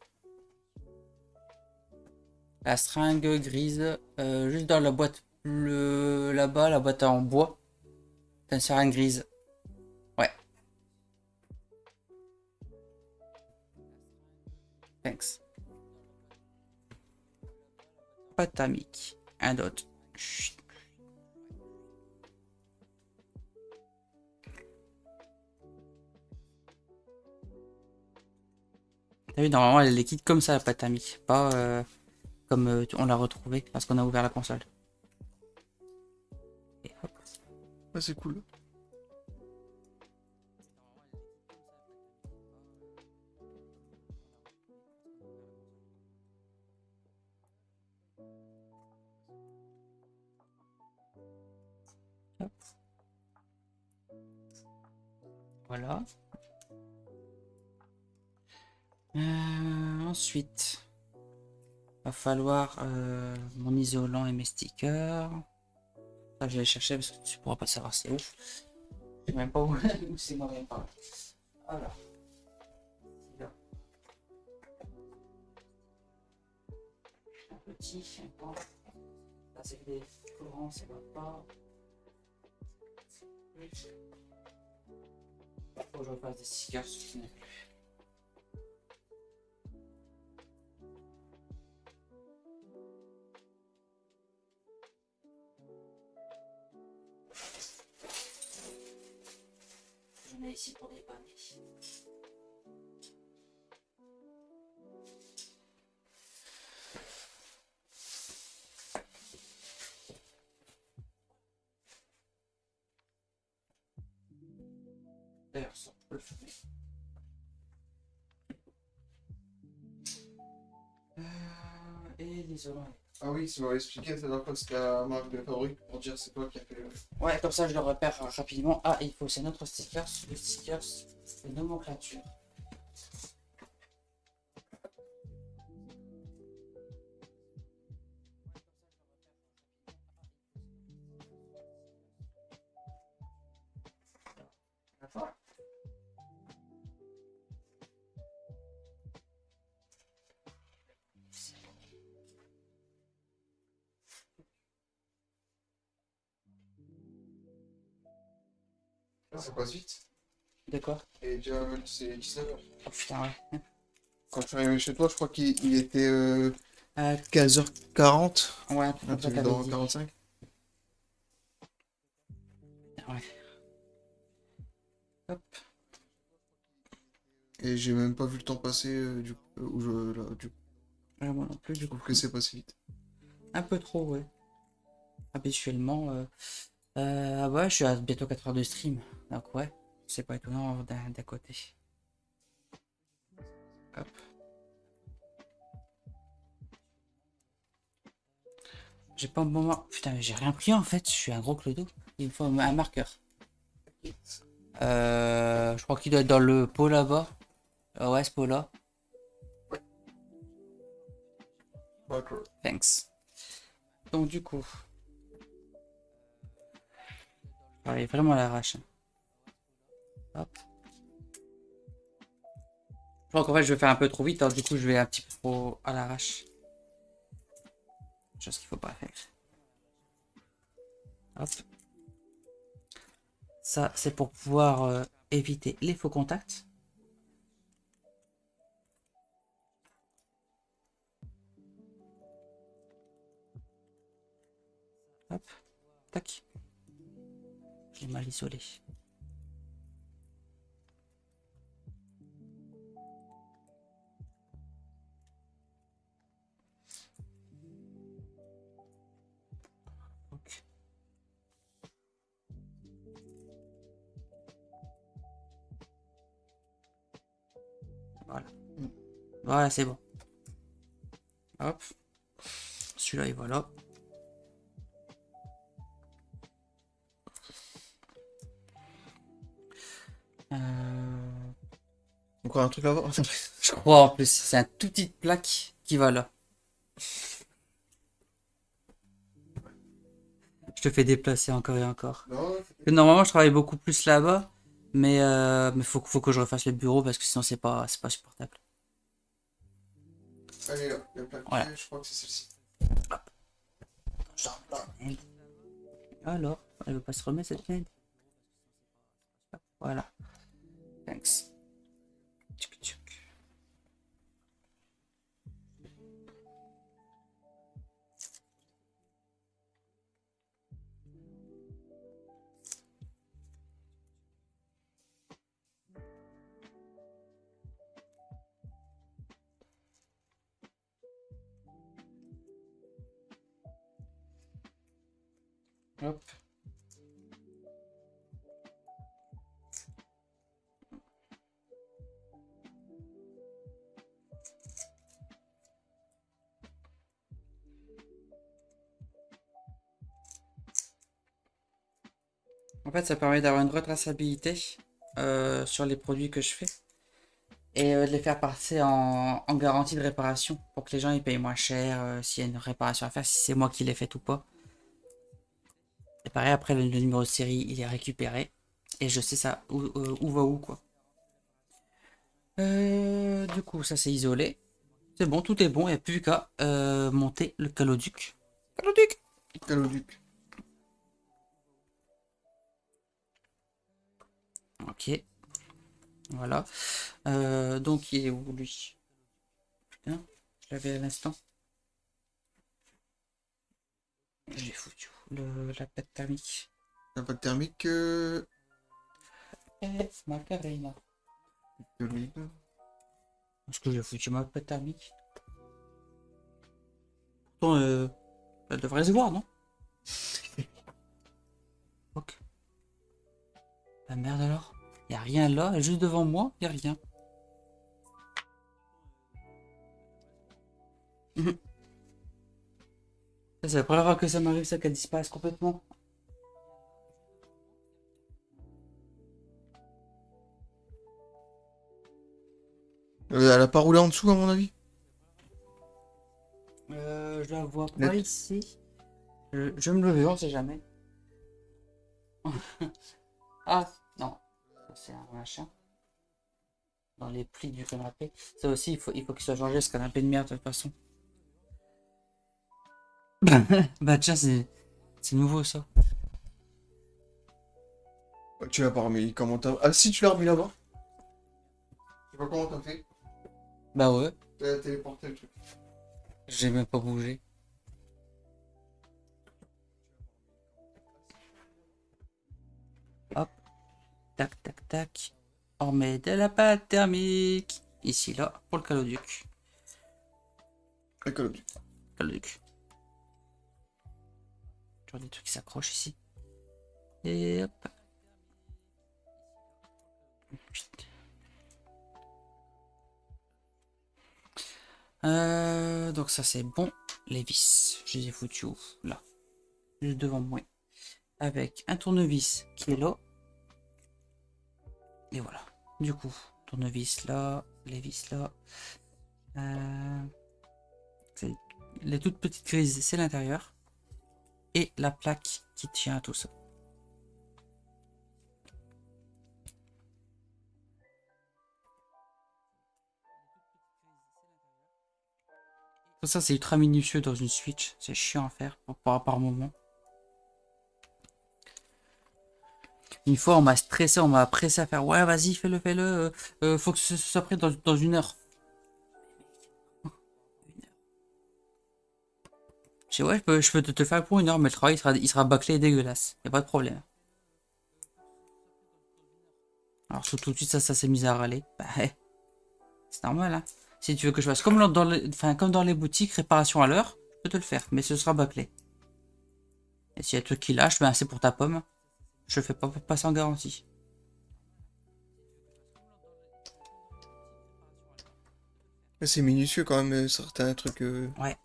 Speaker 2: La seringue grise, juste dans la boîte là-bas, la boîte en bois. T'as une seringue grise. Ouais. Thanks. Pâte thermique. Un d'autre. Chut. T'as vu, normalement elle est liquide comme ça la pâte thermique, pas comme on l'a retrouvée parce qu'on a ouvert la console. Et hop.
Speaker 1: Ah, c'est cool.
Speaker 2: Hop. Voilà. Ensuite, va falloir mon isolant et mes stickers. Ça, je vais les chercher parce que tu pourras pas savoir c'est ouf. Je sais même pas où c'est moi même pas. Voilà. Là. Un petit, un grand. Là, c'est des courants, ça va pas. Faut que je refasse des stickers. J'en ai ici pour dépanner. D'ailleurs, ça, on peut le fermer. Et l'isolant.
Speaker 1: Ah oui, tu m'avais expliqué tout à l'heure que c'était la marque de fabrique pour dire c'est toi qui a fait.
Speaker 2: Ouais, comme ça je le repère rapidement. Ah, il faut c'est notre sticker. Le sticker, c'est nomenclature. D'accord.
Speaker 1: Ah, ça passe vite.
Speaker 2: De quoi?
Speaker 1: Et déjà, c'est 19h.
Speaker 2: Oh putain, ouais.
Speaker 1: Quand je suis arrivé chez toi, je crois qu'il était 15h40.
Speaker 2: Ouais,
Speaker 1: Là,
Speaker 2: comme
Speaker 1: tu
Speaker 2: ça
Speaker 1: es
Speaker 2: t'avais
Speaker 1: dans
Speaker 2: dit.
Speaker 1: 45.
Speaker 2: Ouais. Hop.
Speaker 1: Et j'ai même pas vu le temps passer du coup, du coup,
Speaker 2: Moi non plus, du
Speaker 1: je
Speaker 2: coup.
Speaker 1: trouve que c'est passé vite.
Speaker 2: Un peu trop, ouais. Habituellement. Ah ouais, je suis à bientôt 4 heures de stream. Donc ouais, c'est pas étonnant d'un côté. Hop. J'ai pas un bon marqueur. Putain, j'ai rien pris en fait, je suis un gros clodo. Il me faut un marqueur. Je crois qu'il doit être dans le pot là-bas. Ouais, ce pot là.
Speaker 1: D'accord.
Speaker 2: Thanks. Donc du coup. Il est vraiment à l'arrache. Hop. Donc en fait, je vais faire un peu trop vite, alors du coup, je vais un petit peu trop à l'arrache. Chose qu'il faut pas faire. Hop. Ça, c'est pour pouvoir éviter les faux contacts. Hop. Tac. J'ai mal isolé. Ok. Voilà. Voilà, c'est bon. Hop. Celui-là, et voilà.
Speaker 1: Encore un truc là-bas.
Speaker 2: Je crois en plus, c'est un tout petite plaque qui va là. Je te fais déplacer encore et encore.
Speaker 1: Non,
Speaker 2: Normalement, je travaille beaucoup plus là-bas, mais faut que je refasse le bureau parce que sinon c'est pas supportable.
Speaker 1: allez là, la plaque,
Speaker 2: Voilà.
Speaker 1: je crois que c'est celle-ci.
Speaker 2: Alors, elle veut pas se remettre cette mail. Voilà. Thanks. Tchouk, tchouk. Hop. En fait, ça permet d'avoir une retraçabilité sur les produits que je fais et de les faire passer en garantie de réparation pour que les gens ils payent moins cher s'il y a une réparation à faire, si c'est moi qui l'ai faite ou pas. Et pareil, après le numéro de série il est récupéré et je sais ça où va où quoi. Du coup, ça c'est isolé. C'est bon, tout est bon, il n'y a plus qu'à monter le caloduc. Caloduc!
Speaker 1: Caloduc.
Speaker 2: Ok, voilà. Donc il est où lui? Putain, je l'avais à l'instant. Je l'ai foutu où la pâte thermique.
Speaker 1: La pâte thermique.
Speaker 2: Macarena.
Speaker 1: Celui là.
Speaker 2: Est-ce que j'ai foutu ma pâte thermique? Pourtant, elle devrait se voir, non? Ok. La merde alors. Y a rien là, juste devant moi, y a rien. C'est la première fois que ça m'arrive, ça qu'elle disparaisse complètement.
Speaker 1: Elle a pas roulé en dessous, à mon avis.
Speaker 2: Je la vois pas
Speaker 1: Net.
Speaker 2: ici. Je vais me lever, on sait jamais. Ah, non. Ça, c'est un machin. Dans les plis du canapé. Ça aussi, il faut qu'il soit changé ce canapé de merde de toute façon. Bah tiens, c'est nouveau ça.
Speaker 1: Tu l'as pas remis. Comment t'as. Ah, si, tu l'as remis là-bas. Je sais pas comment t'as fait.
Speaker 2: Bah ouais,
Speaker 1: T'as téléporté le truc.
Speaker 2: j'ai même pas bougé. Hop, tac, tac, tac. On met de la pâte thermique. Ici, là, pour le caloduc.
Speaker 1: Le caloduc.
Speaker 2: Caloduc. Genre des trucs qui s'accrochent ici. Et hop. Donc ça c'est bon. Les vis, je les ai foutus où? Là. Juste devant moi. Avec un tournevis qui est là. Et voilà. Du coup, tournevis là, les vis là. Les toutes petites grises, c'est l'intérieur. Et la plaque qui tient à tout ça. Ça, c'est ultra minutieux dans une Switch. C'est chiant à faire par moment. Une fois, on m'a stressé, on m'a pressé à faire. Ouais, vas-y, fais-le, fais-le. Faut que ce soit prêt dans 1 heure. Je sais, ouais, je peux te faire pour 1 heure, mais le travail, il sera bâclé et dégueulasse. Y a pas de problème. Alors, tout de suite, ça s'est mis à râler. Bah, ouais, c'est normal, hein. Si tu veux que je fasse comme comme dans les boutiques, réparation à l'heure, je peux te le faire, mais ce sera bâclé. Et s'il y a un truc qui lâche, ben c'est pour ta pomme. Je le fais pas passer en garantie.
Speaker 1: Mais c'est minutieux quand même, certains trucs.
Speaker 2: Ouais.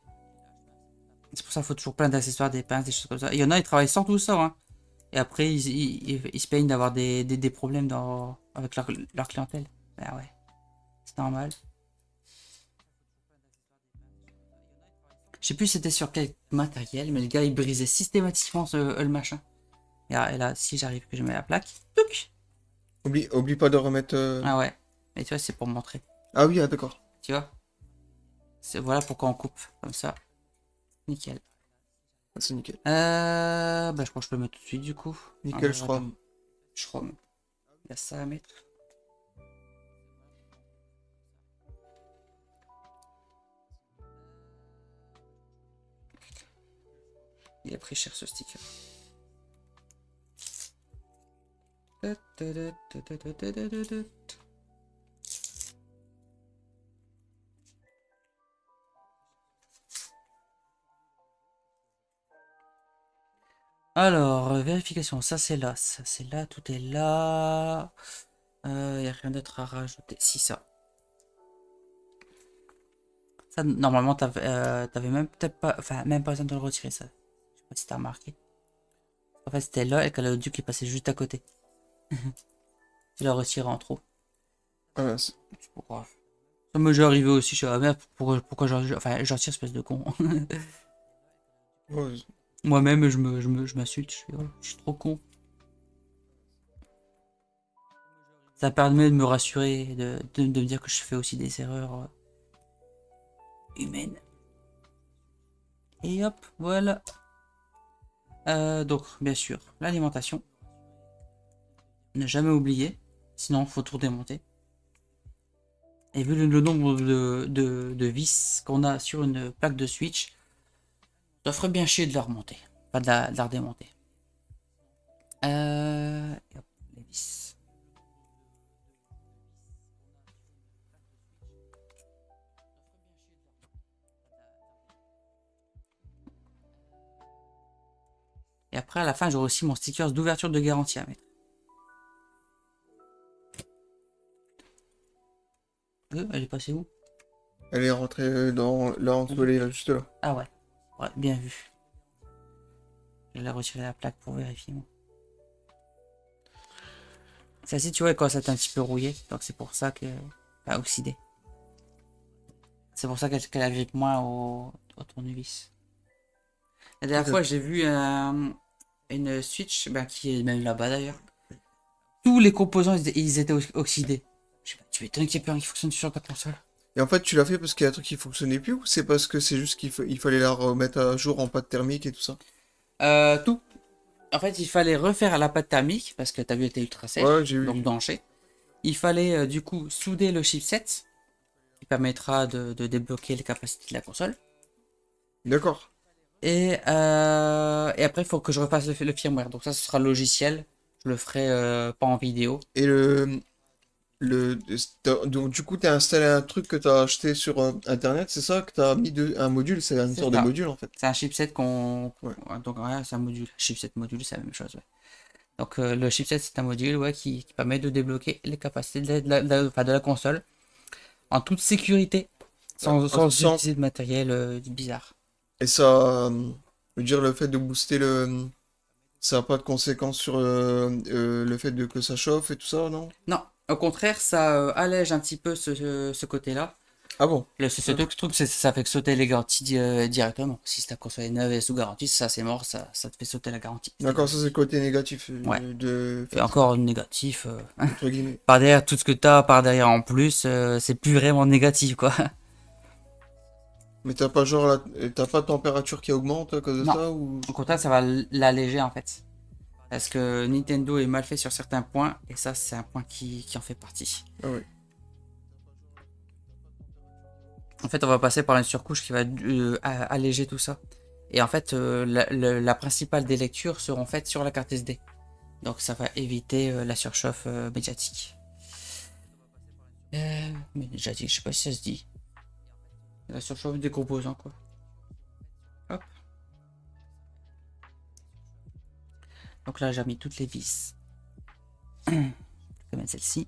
Speaker 2: C'est pour ça qu'il faut toujours plein d'accessoires, des pinces, des choses comme ça. Il y en a, ils travaillent sans tout ça, hein. Et après, ils se plaignent d'avoir des problèmes avec leur clientèle. Ben ouais, c'est normal. Je sais plus c'était sur quel matériel, mais le gars il brisait systématiquement le machin. Et là, si j'arrive que je mets la plaque, touc.
Speaker 1: Oublie pas de remettre.
Speaker 2: Ah ouais. Et tu vois, c'est pour montrer.
Speaker 1: Ah oui, ah, d'accord.
Speaker 2: Tu vois. Voilà pourquoi on coupe comme ça. Nickel.
Speaker 1: Ah, c'est nickel.
Speaker 2: Bah, je crois que je peux le mettre tout de suite du coup.
Speaker 1: Nickel,
Speaker 2: Ah,
Speaker 1: je crois.
Speaker 2: attends. Chrome. Il y a ça à mettre. Il a pris cher ce sticker. Alors, vérification, ça c'est là, tout est là. Il n'y a rien d'autre à rajouter. Si, ça. Ça, normalement, t'avais même peut-être pas, enfin, même pas besoin de le retirer, ça. Je sais pas si t'as remarqué. En fait, c'était là et que le duc est passé juste à côté. Tu l'as retiré en trop.
Speaker 1: Ah, mince.
Speaker 2: C'est pas grave. Ça m'est déjà arrivé aussi, je suis merde, pourquoi j'en tire, espèce de con.
Speaker 1: Ouais,
Speaker 2: Moi-même, je m'insulte, je suis trop con. Ça permet de me rassurer, de me dire que je fais aussi des erreurs humaines. Et hop, voilà. Donc, bien sûr, l'alimentation. Ne jamais oublier, sinon il faut tout démonter. Et vu le nombre de vis qu'on a sur une plaque de Switch, ça ferait bien chier de la remonter, pas de la redémonter. Et hop, les vis. Et après, à la fin, j'aurai aussi mon sticker d'ouverture de garantie à mettre. Elle est passée où?
Speaker 1: Elle est rentrée là en dessous, elle est là, juste là.
Speaker 2: Ah ouais. Ouais, bien vu. Je vais retirer la plaque pour vérifier. Moi. Celle-ci, tu vois, quand c'est un petit peu rouillé. Donc c'est pour ça qu'elle a oxydé. C'est pour ça qu'elle agrippe moins au tournevis. La dernière fois, j'ai vu une Switch, qui est même là-bas d'ailleurs. Tous les composants, ils étaient oxydés. Je sais pas, tu m'étonnes qu'il n'y ait plus rien qui fonctionne sur ta console.
Speaker 1: Et en fait, tu l'as fait parce qu'il y a un truc qui fonctionnait plus ou c'est parce que c'est juste il fallait la remettre à jour en pâte thermique et tout ça?
Speaker 2: Tout. En fait, il fallait refaire la pâte thermique parce que t'as vu, elle était ultra sèche.
Speaker 1: Ouais, j'ai vu.
Speaker 2: Donc branché. Il fallait du coup souder le chipset qui permettra de débloquer les capacités de la console.
Speaker 1: D'accord.
Speaker 2: Et après, il faut que je refasse le firmware. Donc ça, ce sera le logiciel. Je le ferai pas en vidéo.
Speaker 1: Et donc du coup, t'as installé un truc que t'as acheté sur internet, c'est ça? Que t'as mis un module, c'est une
Speaker 2: C'est
Speaker 1: sorte de
Speaker 2: ça.
Speaker 1: module en fait.
Speaker 2: C'est un chipset qu'on...
Speaker 1: Ouais.
Speaker 2: Donc ouais, c'est un module. Chipset module, c'est la même chose. Ouais. Donc le chipset, c'est un module qui permet de débloquer les capacités de la console en toute sécurité, sans utiliser de matériel bizarre.
Speaker 1: Et ça, je veux dire, le fait de booster ça n'a pas de conséquences sur le fait que ça chauffe et tout ça, non?
Speaker 2: Non, au contraire, ça allège un petit peu ce côté-là.
Speaker 1: Ah bon?
Speaker 2: Ce truc, ça fait sauter les garanties directement. Si ta console est neuve et sous garantie, ça c'est mort, ça te fait sauter la garantie.
Speaker 1: D'accord, ça c'est le côté négatif
Speaker 2: Ouais.
Speaker 1: de
Speaker 2: Et encore négatif.
Speaker 1: entre guillemets.
Speaker 2: Par derrière, tout ce que t'as par derrière en plus, c'est plus vraiment négatif quoi.
Speaker 1: Mais t'as pas genre t'as pas de température qui augmente à cause de
Speaker 2: Non.
Speaker 1: ça ou...
Speaker 2: Au contraire, ça va l'alléger en fait. Parce que Nintendo est mal fait sur certains points, et ça, c'est un point qui en fait partie.
Speaker 1: Ah ouais.
Speaker 2: En fait, on va passer par une surcouche qui va alléger tout ça. Et en fait, la principale des lectures seront faites sur la carte SD. Donc ça va éviter la surchauffe médiatique. Médiatique, je sais pas si ça se dit. La surchauffe des composants, quoi. Hop. Donc là, j'ai mis toutes les vis. Je vais mettre celle-ci.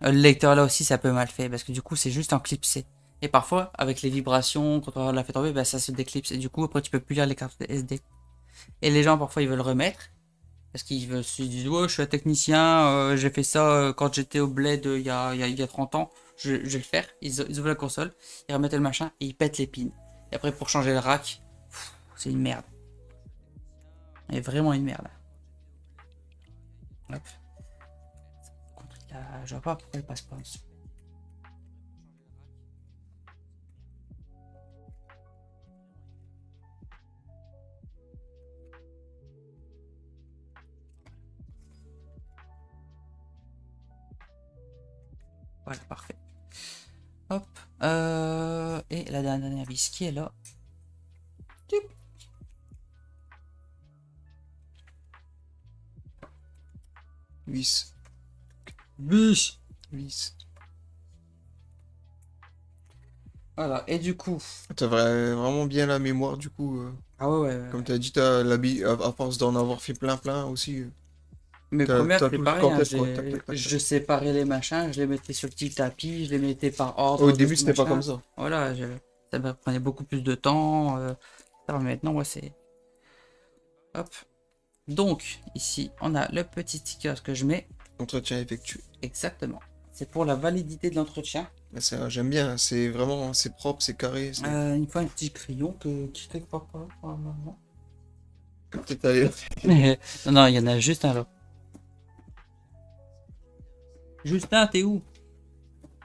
Speaker 2: Le lecteur là aussi, ça peut mal fait parce que du coup, c'est juste en clipsé. Et parfois, avec les vibrations, quand on la fait tomber, bah, ça se déclipse. Et du coup, après, tu peux plus lire les cartes SD. Et les gens, parfois, ils veulent remettre. Parce qu'ils se disent, ouais, je suis un technicien, j'ai fait ça quand j'étais au bled il y a 30 ans, je vais le faire. Ils ouvrent la console, ils remettent le machin et ils pètent les pins. Et après, pour changer le rack, c'est une merde. C'est vraiment une merde. Hop. Là, je vois pas pourquoi il passe pas en dessous. Voilà, parfait. Hop. Et la dernière vis qui est là. Tup.
Speaker 1: Vis.
Speaker 2: Vis.
Speaker 1: Vis.
Speaker 2: Voilà, et du coup.
Speaker 1: T'as vraiment bien la mémoire du coup.
Speaker 2: Ah ouais.
Speaker 1: Comme t'as dit, t'as à force d'en avoir fait plein aussi.
Speaker 2: Mes premières,
Speaker 1: T'as
Speaker 2: c'est
Speaker 1: tout
Speaker 2: pareil,
Speaker 1: en
Speaker 2: hein,
Speaker 1: tête quoi. Tac, tac, tac,
Speaker 2: je
Speaker 1: tac.
Speaker 2: séparais les machins, je les mettais sur le petit tapis, je les mettais par
Speaker 1: Au
Speaker 2: ordre de
Speaker 1: début, c'était pas
Speaker 2: machin.
Speaker 1: comme ça.
Speaker 2: Voilà, ça me prenait beaucoup plus de temps. Mais maintenant, ouais, c'est... Hop. Donc, ici, on a le petit sticker que je mets.
Speaker 1: Entretien effectué.
Speaker 2: Exactement. C'est pour la validité de l'entretien.
Speaker 1: Mais j'aime bien, c'est vraiment, c'est propre, c'est carré.
Speaker 2: Il faut un petit crayon qui est quelque part par là, normalement.
Speaker 1: Peut-être aller.
Speaker 2: Non, non, il y en a juste un là. Justin, t'es où?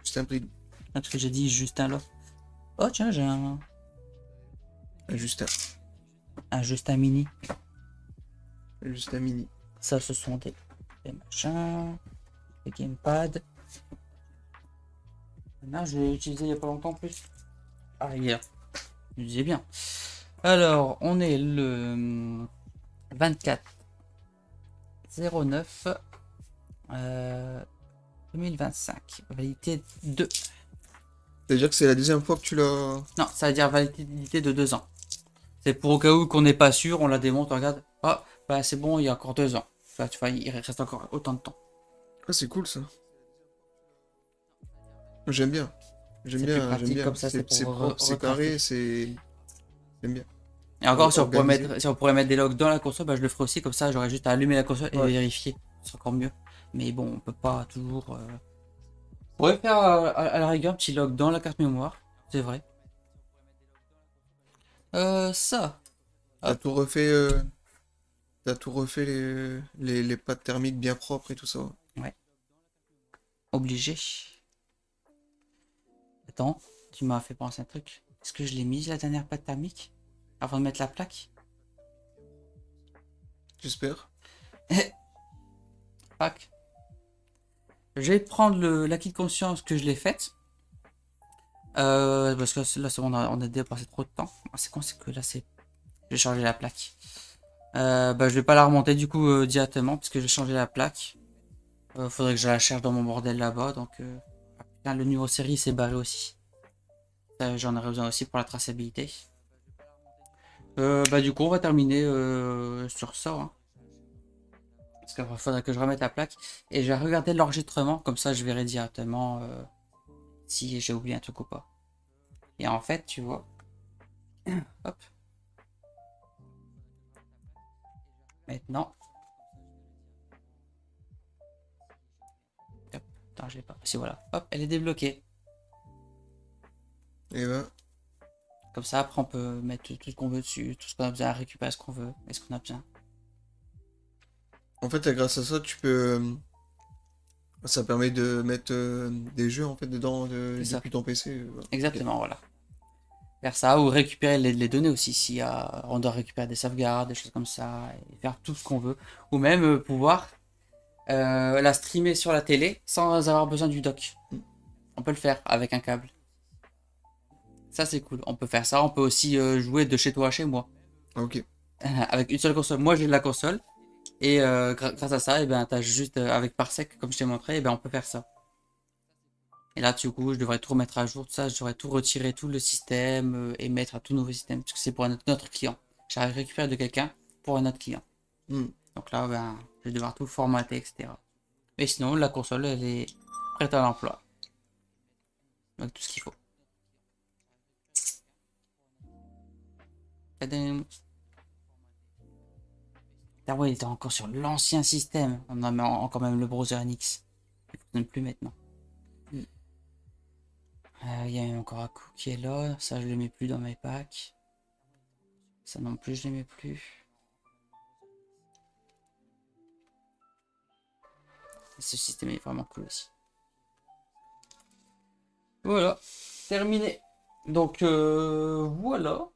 Speaker 1: Juste un prix.
Speaker 2: Ah, parce que j'ai dit Justin là. Oh tiens, j'ai
Speaker 1: Juste
Speaker 2: un Justin mini.
Speaker 1: juste un mini.
Speaker 2: Ça, ce sont des machins, des gamepads. Là, je l'ai utilisé il n'y a pas longtemps en plus. Ah, hier. Je disais bien. Alors, on est le 24/09 2025. Validité 2.
Speaker 1: C'est-à-dire que c'est la deuxième fois que tu l'as.
Speaker 2: Non, ça veut dire validité de 2 ans. C'est pour au cas où qu'on n'est pas sûr, on la démonte, on regarde. Ah, bah c'est bon, il y a encore 2 ans. Enfin, tu vois, il reste encore autant de temps.
Speaker 1: Ah, c'est cool ça. J'aime bien. J'aime
Speaker 2: C'est plus
Speaker 1: bien,
Speaker 2: pratique
Speaker 1: j'aime bien.
Speaker 2: comme ça, c'est pour
Speaker 1: C'est propre, c'est
Speaker 2: retracer.
Speaker 1: carré, c'est. J'aime bien.
Speaker 2: Et encore, si on
Speaker 1: Organisé.
Speaker 2: pourrait mettre des logs dans la console, bah, je le ferai aussi, comme ça j'aurais juste à allumer la console et
Speaker 1: Ouais.
Speaker 2: vérifier. C'est encore mieux. Mais bon, on peut pas toujours. On pourrait faire à la rigueur un petit log dans la carte mémoire, c'est vrai. Ça.
Speaker 1: T'as
Speaker 2: Hop.
Speaker 1: tout refait. T'as tout refait les pattes thermiques bien propres et tout ça.
Speaker 2: Ouais. Obligé. Attends, tu m'as fait penser à un truc. Est-ce que je l'ai mise la dernière pâte thermique avant de mettre la plaque?
Speaker 1: J'espère.
Speaker 2: Pack. Je vais prendre l'acquis de conscience que je l'ai faite. Parce que là, c'est bon, on a dépassé trop de temps. Ah, c'est con, c'est que là, j'ai changé la plaque. Bah, je vais pas la remonter du coup directement, parce que j'ai changé la plaque. Faudrait que je la cherche dans mon bordel là-bas. Donc, ah, putain, le numéro série s'est barré aussi. J'en aurais besoin aussi pour la traçabilité. Bah, du coup, on va terminer sur ça. Hein. Parce qu'il faudrait que je remette la plaque. Et je vais regarder l'enregistrement, comme ça je verrai directement si j'ai oublié un truc ou pas. Et en fait, tu vois. Hop. Maintenant. Hop. Attends, je l'ai pas. Si voilà. Hop, elle est débloquée.
Speaker 1: Et ben.
Speaker 2: Comme ça, après, on peut mettre tout ce qu'on veut dessus, tout ce qu'on a besoin, récupérer ce qu'on veut, et ce qu'on a besoin.
Speaker 1: En fait, grâce à ça, tu peux Ça permet de mettre des jeux en fait dedans
Speaker 2: C'est ça.
Speaker 1: depuis ton PC. Voilà.
Speaker 2: Exactement, voilà. Faire ça ou récupérer les données aussi si on doit récupérer des sauvegardes, des choses comme ça, et faire tout ce qu'on veut. Ou même pouvoir la streamer sur la télé sans avoir besoin du dock. On peut le faire avec un câble. Ça c'est cool. On peut faire ça. On peut aussi jouer de chez toi à chez moi.
Speaker 1: Ok.
Speaker 2: Avec une seule console. Moi j'ai la console. Et grâce à ça, et ben, t'as juste avec Parsec, comme je t'ai montré, et ben, on peut faire ça. Et là, du coup, je devrais tout remettre à jour, tout ça, je devrais tout retirer, tout le système, et mettre un tout nouveau système, parce que c'est pour notre client. J'ai récupéré de quelqu'un pour un autre client.
Speaker 1: Hmm.
Speaker 2: Donc là, ben, je vais devoir tout formater, etc. Mais sinon, la console, elle est prête à l'emploi. Avec tout ce qu'il faut. Tadam. Ah ouais, il était encore sur l'ancien système. On a encore même le browser NX. Il ne fonctionne plus maintenant. Il y a encore un coup qui est là. Ça, je le mets plus dans mes packs. Ça non plus, je le mets plus. Et ce système est vraiment cool aussi. Voilà, terminé. Donc voilà.